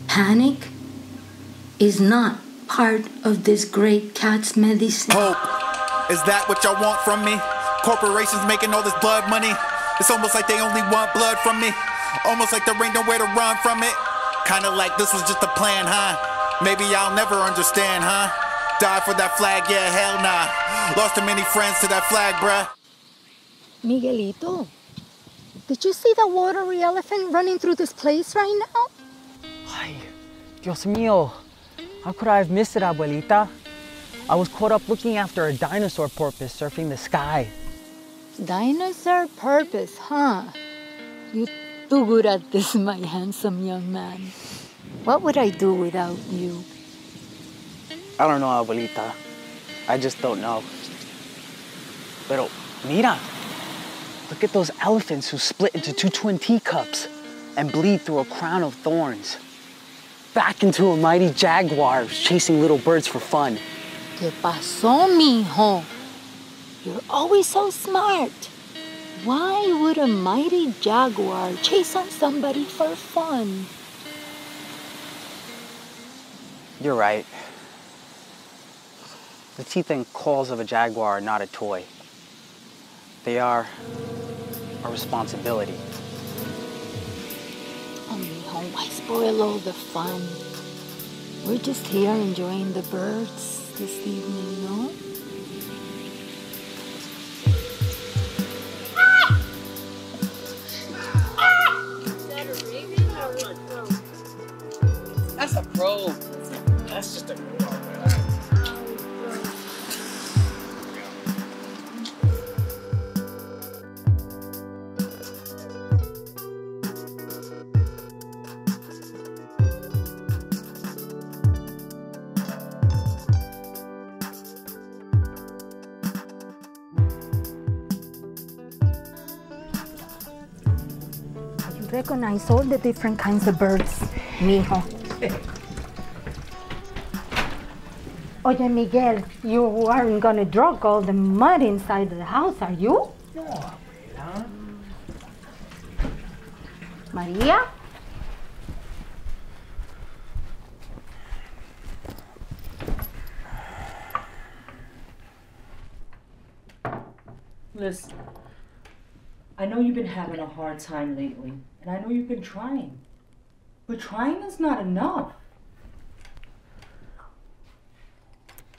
Panic is not part of this great cat's medicine. Hope, is that what y'all want from me? Corporations making all this blood money. It's almost like they only want blood from me. Almost like there ain't nowhere to run from it. Kinda like this was just a plan, huh? Maybe I'll never understand, huh? Die for that flag, yeah, hell nah. Lost too many friends to that flag, bruh. Miguelito, did you see the watery elephant running through this place right now? Ay, Dios mío. How could I have missed it, abuelita? I was caught up looking after a dinosaur porpoise surfing the sky. Dinosaur porpoise, huh? You're too good at this, my handsome young man. What would I do without you? I don't know, abuelita. I just don't know. Pero, mira. Look at those elephants who split into two twin teacups and bleed through a crown of thorns. Back into a mighty jaguar chasing little birds for fun. ¿Qué pasó, mijo? You're always so smart. Why would a mighty jaguar chase on somebody for fun? You're right. The teeth and claws of a jaguar are not a toy. They are a responsibility. Oh, mijo, why spoil all the fun? We're just here enjoying the birds this evening, no? That's a pro. That's just a pro. recognize all the different kinds of birds, mijo. Oye, Miguel, you aren't gonna drop all the mud inside the house, are you? No. Maria? Listen, I know you've been having a hard time lately, and I know you've been trying. But trying is not enough.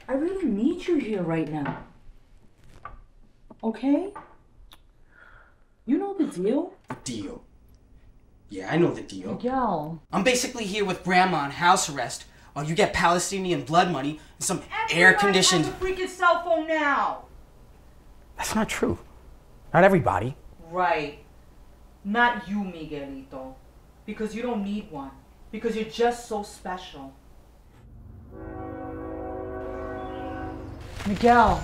I really need you here right now. Okay? You know the deal? The deal? Yeah, I know the deal. Miguel. I'm basically here with Grandma on house arrest while you get Palestinian blood money and some air-conditioned... Everybody has a freaking cell phone now! That's not true. Not everybody. Right. Not you, Miguelito. Because you don't need one. Because you're just so special. Miguel.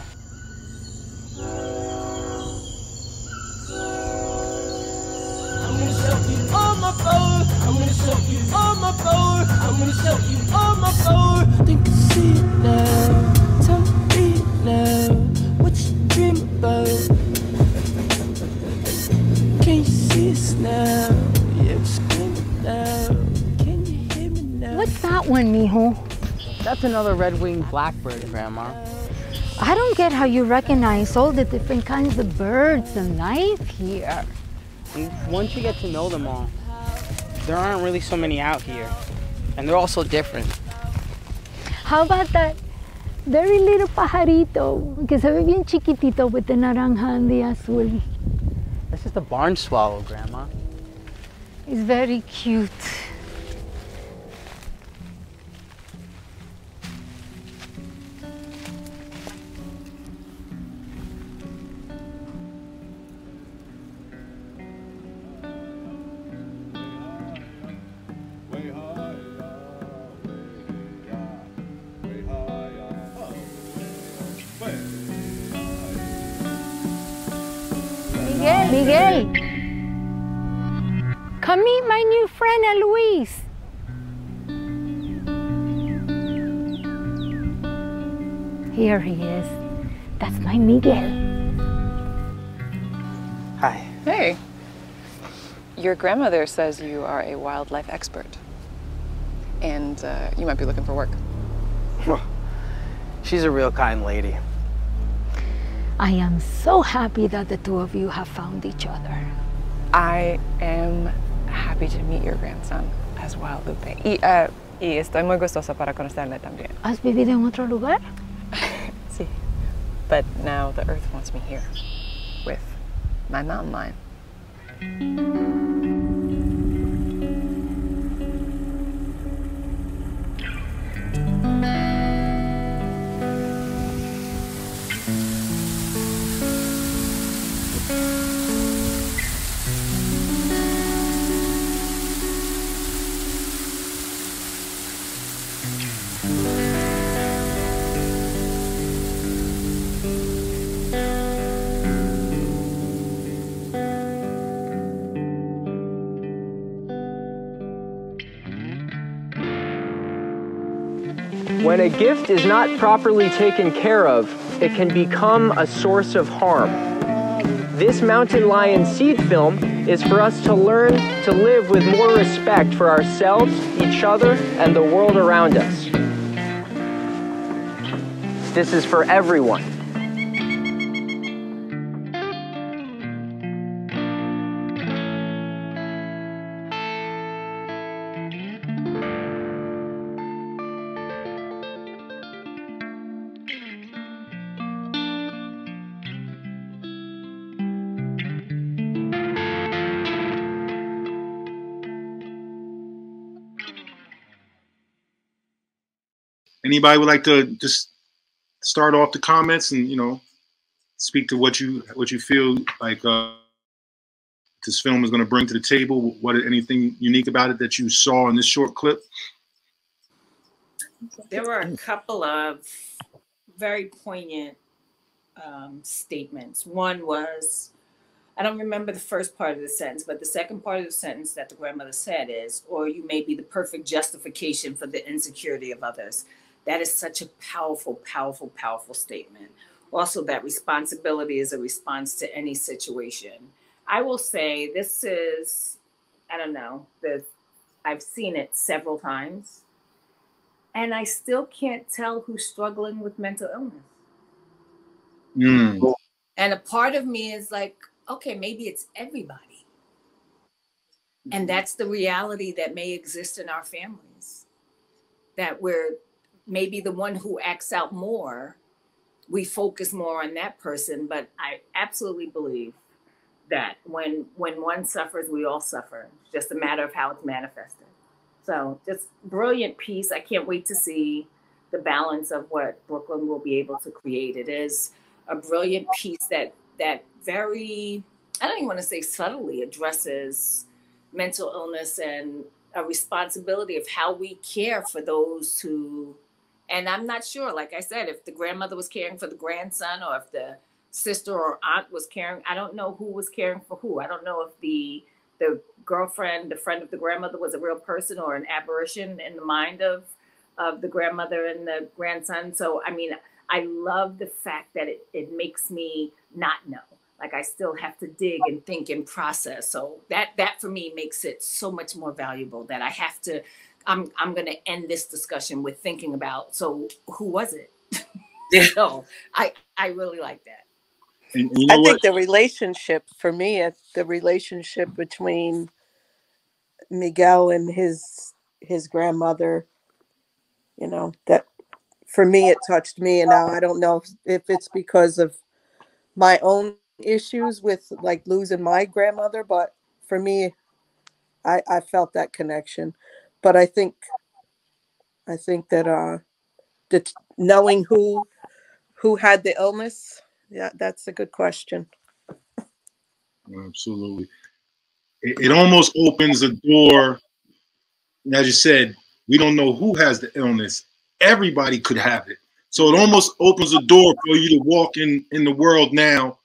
I'm gonna show you all my power. I'm gonna show you all my power. I'm gonna show you all my power. Think you see it now. Tell me now. What you dream about? Can you see us now? Yeah, I'm screaming now. Can you hear me now? What's that one, mijo? That's another red-winged blackbird, Grandma. I don't get how you recognize all the different kinds of birds and life here. And once you get to know them all, there aren't really so many out here. And they're all so different. How about that very little pajarito que se ve bien chiquitito with the naranja and the azul? That's just a barn swallow, Grandma. It's very cute. Miguel, come meet my new friend, Luis. Here he is. That's my Miguel. Hi. Hey. Your grandmother says you are a wildlife expert. And you might be looking for work. She's a real kind lady. I am so happy that the two of you have found each other. I am happy to meet your grandson as well, Lupe. Y estoy muy gustosa para conocerle también. ¿Has vivido en otro lugar? Sí. But now the earth wants me here with my mountain lion. When a gift is not properly taken care of, it can become a source of harm. This Mountain Lion seed film is for us to learn to live with more respect for ourselves, each other, and the world around us. This is for everyone. Anybody would like to just start off the comments and, you know, speak to what you feel like this film is going to bring to the table? Anything unique about it that you saw in this short clip? There were a couple of very poignant statements. One was I don't remember the first part of the sentence, but the second part of the sentence that the grandmother said is, or you may be the perfect justification for the insecurity of others. That is such a powerful, powerful, powerful statement. Also, that responsibility is a response to any situation. I will say this is, I don't know, I've seen it several times, and I still can't tell who's struggling with mental illness. Mm. And a part of me is like, okay, maybe it's everybody. And that's the reality that may exist in our families. That we're maybe the one who acts out more, we focus more on that person. But I absolutely believe that when one suffers, we all suffer. It's just a matter of how it's manifested. So just brilliant piece. I can't wait to see the balance of what Brooklyn will be able to create. It is a brilliant piece that very, I don't even want to say subtly, addresses mental illness and a responsibility of how we care for those who, and I'm not sure, like I said, if the grandmother was caring for the grandson or if the sister or aunt was caring, I don't know who was caring for who. I don't know if the girlfriend, the friend of the grandmother was a real person or an aberration in the mind of the grandmother and the grandson. So, I mean, I love the fact that it makes me not know. Like I still have to dig and think and process. So that for me makes it so much more valuable that I have to, I'm going to end this discussion with thinking about, so who was it? Yeah. So I really like that. And you know I what? think the relationship for me, it's the relationship between Miguel and his grandmother, you know, that for me, it touched me. And now I don't know if it's because of my own issues with like losing my grandmother, but for me, I felt that connection. But I think that knowing who had the illness, yeah, that's a good question. Absolutely. It almost opens a door. As you said, we don't know who has the illness. Everybody could have it. So it almost opens a door for you to walk in the world now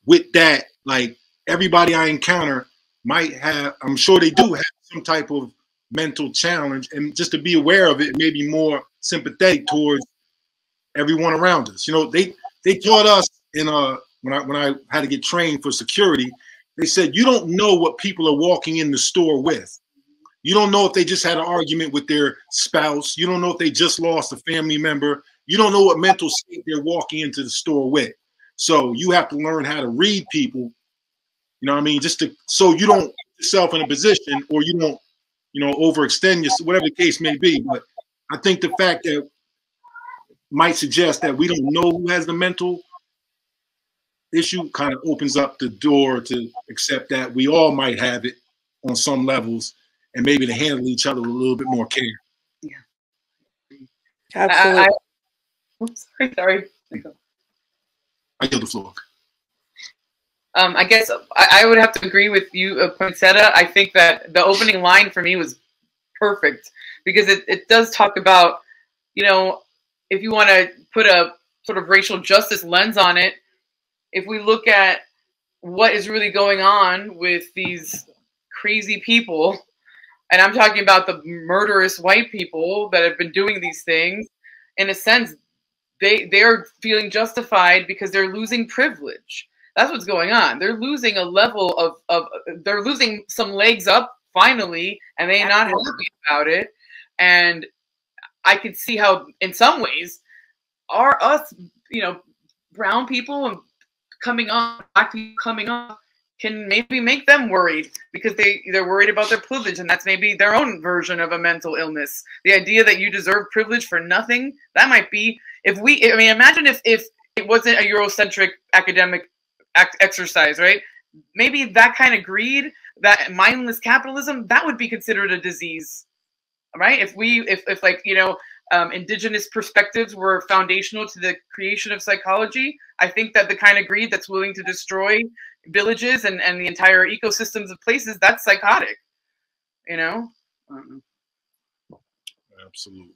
with that. Like everybody I encounter might have, I'm sure they do have some type of mental challenge, and just to be aware of it, maybe more sympathetic towards everyone around us. You know, they taught us in when I had to get trained for security, they said you don't know what people are walking in the store with. You don't know if they just had an argument with their spouse. You don't know if they just lost a family member. You don't know what mental state they're walking into the store with. So you have to learn how to read people, you know what I mean? Just to, so you don't put yourself in a position or you don't, you know, overextend yourself, whatever the case may be. But I think the fact that might suggest that we don't know who has the mental issue kind of opens up the door to accept that we all might have it on some levels, and maybe to handle each other with a little bit more care. Yeah. Absolutely. Sorry. I yield the floor. I guess I would have to agree with you, Poinsettia. I think that the opening line for me was perfect because it does talk about, you know, if you want to put a sort of racial justice lens on it, if we look at what is really going on with these crazy people, and I'm talking about the murderous white people that have been doing these things, in a sense, they're feeling justified because they're losing privilege. That's what's going on. They're losing a level of they're losing some legs up finally, and they're not happy about it. And I could see how, in some ways, are us, you know, brown people and coming up, black people coming up, can maybe make them worried because they're worried about their privilege, and that's maybe their own version of a mental illness. The idea that you deserve privilege for nothing, that might be, I mean, imagine if it wasn't a Eurocentric academic exercise, right? Maybe that kind of greed, that mindless capitalism, that would be considered a disease, right? If like, you know, indigenous perspectives were foundational to the creation of psychology, I think that the kind of greed that's willing to destroy villages and the entire ecosystems of places, that's psychotic, you know? Absolutely.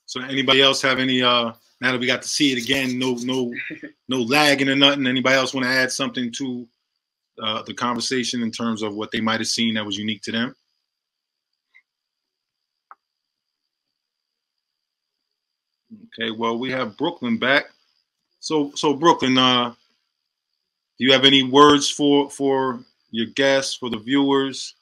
So anybody else have any, now that we got to see it again, no lagging or nothing, anybody else want to add something to the conversation in terms of what they might have seen that was unique to them? Okay, well, we have Brooklyn back. So Brooklyn, do you have any words for your guests, for the viewers?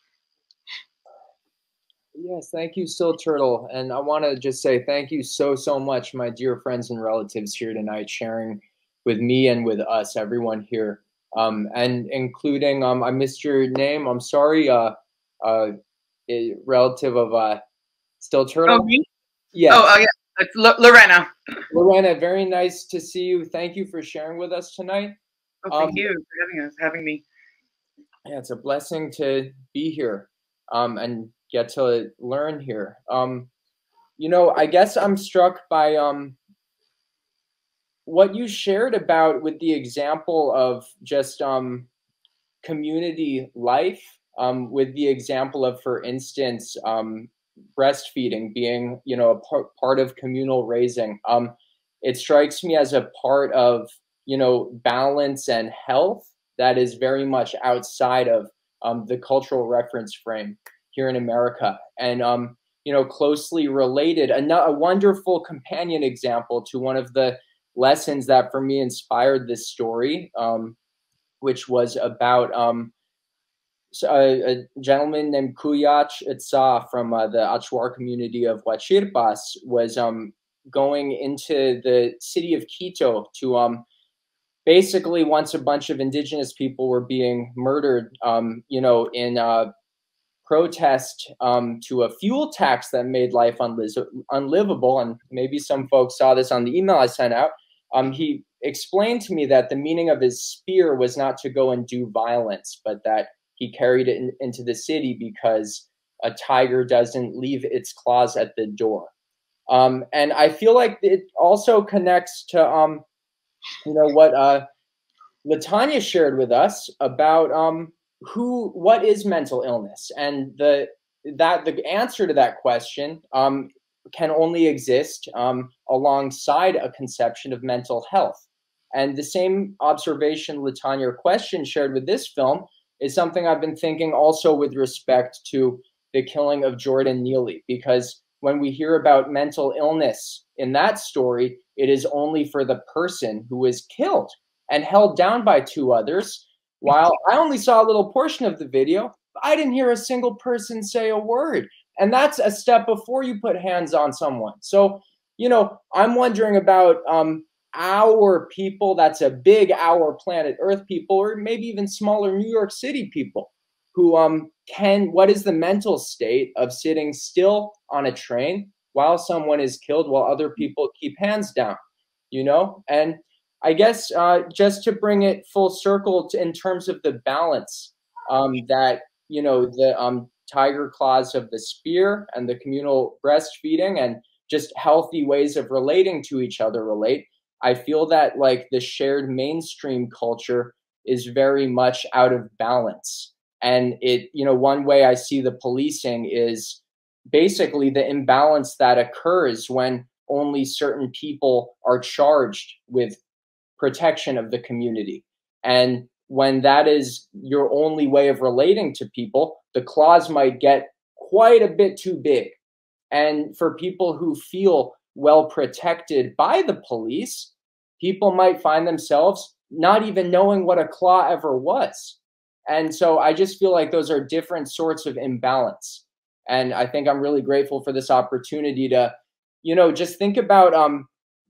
Yes, thank you, Still Turtle. And I want to just say thank you so much, my dear friends and relatives here tonight, sharing with me and with us, everyone here. And including, I missed your name. I'm sorry, a relative of Still Turtle. Oh, me? Yes. Oh, yeah. It's Lorena. Lorena, very nice to see you. Thank you for sharing with us tonight. Oh, thank you for having me. Yeah, it's a blessing to be here and get to learn here. You know, I guess I'm struck by what you shared about with the example of just community life, with the example of, for instance, breastfeeding being, you know, a part of communal raising. It strikes me as a part of, you know, balance and health that is very much outside of the cultural reference frame here in America. And, you know, closely related, a wonderful companion example to one of the lessons that for me inspired this story, which was about a gentleman named Kuyach Itza from the Achuar community of Huachirpas was going into the city of Quito to basically, once a bunch of indigenous people were being murdered, you know, in protest to a fuel tax that made life unlivable. And maybe some folks saw this on the email I sent out. He explained to me that the meaning of his spear was not to go and do violence, but that he carried it into the city because a tiger doesn't leave its claws at the door. And I feel like it also connects to, you know, what Latanya shared with us about what is mental illness, and the answer to that question can only exist alongside a conception of mental health. And the same observation Latanya, or question, shared with this film is something I've been thinking also with respect to the killing of Jordan Neely, because when we hear about mental illness in that story, it is only for the person who was killed and held down by two others. While I only saw a little portion of the video, I didn't hear a single person say a word. And that's a step before you put hands on someone. So, you know, I'm wondering about our people, that's a big our planet Earth people, or maybe even smaller New York City people who what is the mental state of sitting still on a train while someone is killed while other people keep hands down, you know? And I guess just to bring it full circle in terms of the balance that, you know, the tiger claws of the spear and the communal breastfeeding and just healthy ways of relating to each other relate. I feel that like the shared mainstream culture is very much out of balance. And it, you know, one way I see the policing is basically the imbalance that occurs when only certain people are charged with protection of the community. And when that is your only way of relating to people, the claws might get quite a bit too big. And for people who feel well protected by the police, people might find themselves not even knowing what a claw ever was. And so I just feel like those are different sorts of imbalance. And I think I'm really grateful for this opportunity to, you know, just think about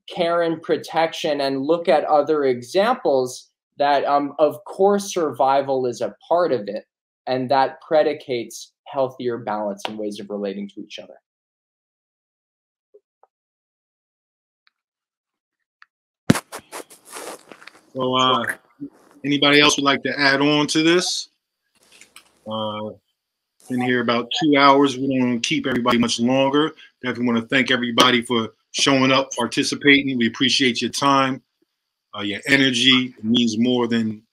care and protection and look at other examples that, of course, survival is a part of it, and that predicates healthier balance and ways of relating to each other. So anybody else would like to add on to this? Been here about 2 hours. We don't want to keep everybody much longer. Definitely want to thank everybody for showing up, participating. We appreciate your time, your energy. It means more than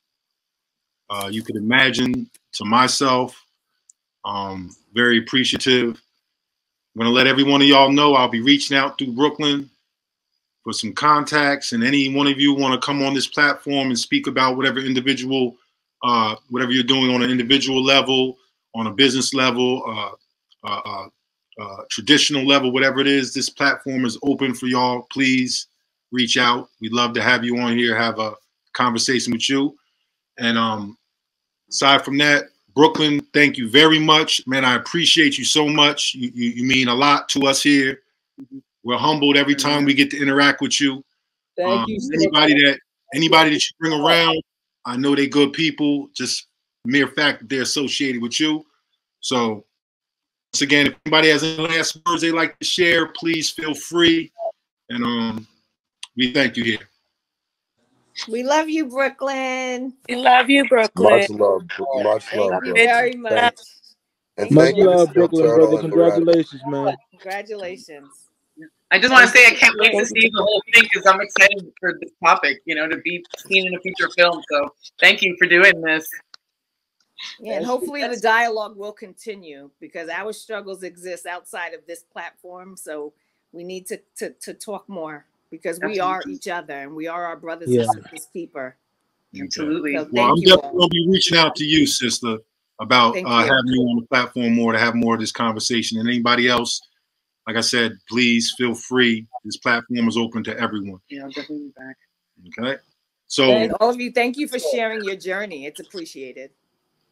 you could imagine to myself. Very appreciative. I'm going to let every one of y'all know I'll be reaching out through Brooklyn for some contacts, and any one of you want to come on this platform and speak about whatever individual whatever you're doing on an individual level, on a business level, traditional level, whatever it is, this platform is open for y'all. Please reach out. We'd love to have you on here, have a conversation with you. And aside from that, Brooklyn, thank you very much, man. I appreciate you so much. You mean a lot to us here. We're humbled every time we get to interact with you. Thank you. Anybody that you bring around, I know they're good people. Just mere fact that they're associated with you. So once again, if anybody has any last words they'd like to share, please feel free. And we thank you here. We love you, Brooklyn. We love you, Brooklyn. Much love, Thank you Brooklyn. very much. And Much thank you to love, Still Brooklyn, Turtle brother. and the rest. Congratulations, man. Congratulations. I just want to say I can't wait to see the whole thing because I'm excited for this topic, you know, to be seen in a feature film. So thank you for doing this. Yeah, and hopefully the dialogue will continue because our struggles exist outside of this platform. So we need to talk more because we are each other and we are our brothers and sisters keeper. Absolutely. So Well, I'm thank you definitely all. going to be reaching out to you, sister, about having you on the platform more, to have more of this conversation. And anybody else, like I said, please feel free. This platform is open to everyone. Yeah, I'll definitely be back. Okay. So, and all of you, thank you for sharing your journey. It's appreciated.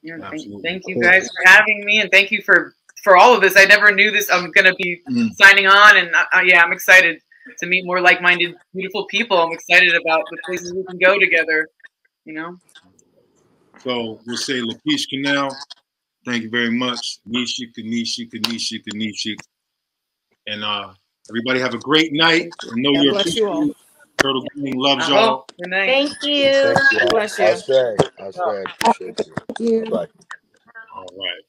Yeah, thank you guys for having me, and thank you for all of this. I never knew this. I'm going to be signing on, and yeah, I'm excited to meet more like-minded, beautiful people. I'm excited about the places we can go together, you know? So we'll say Lakeisha Canal, thank you very much. Nishi, Kanishi, Kanishi, Kanishi. And everybody have a great night. I know you're bless you all. Turtle Gang loves y'all. Good night. Thank you. Thank you. Bless you. I appreciate you. Thank you. Bye. All right.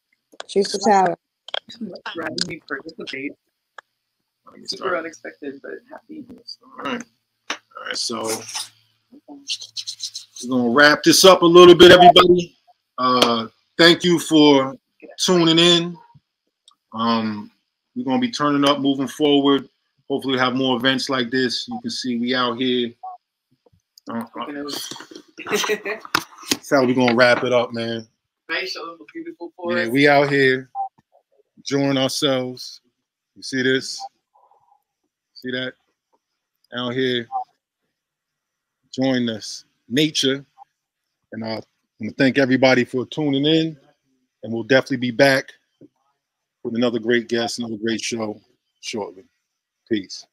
Truth to power. Rather me participate. Super unexpected, but happy. All right. All right. So we're gonna wrap this up a little bit, everybody. Thank you for tuning in. We're gonna be turning up, moving forward. Hopefully, we have more events like this. You can see we out here. That's how we're gonna wrap it up, man. Nice, beautiful Yeah, forest. we out here enjoying ourselves. You see this? See that? Out here enjoying this nature. And I want to thank everybody for tuning in. And we'll definitely be back with another great guest, another great show shortly. Peace.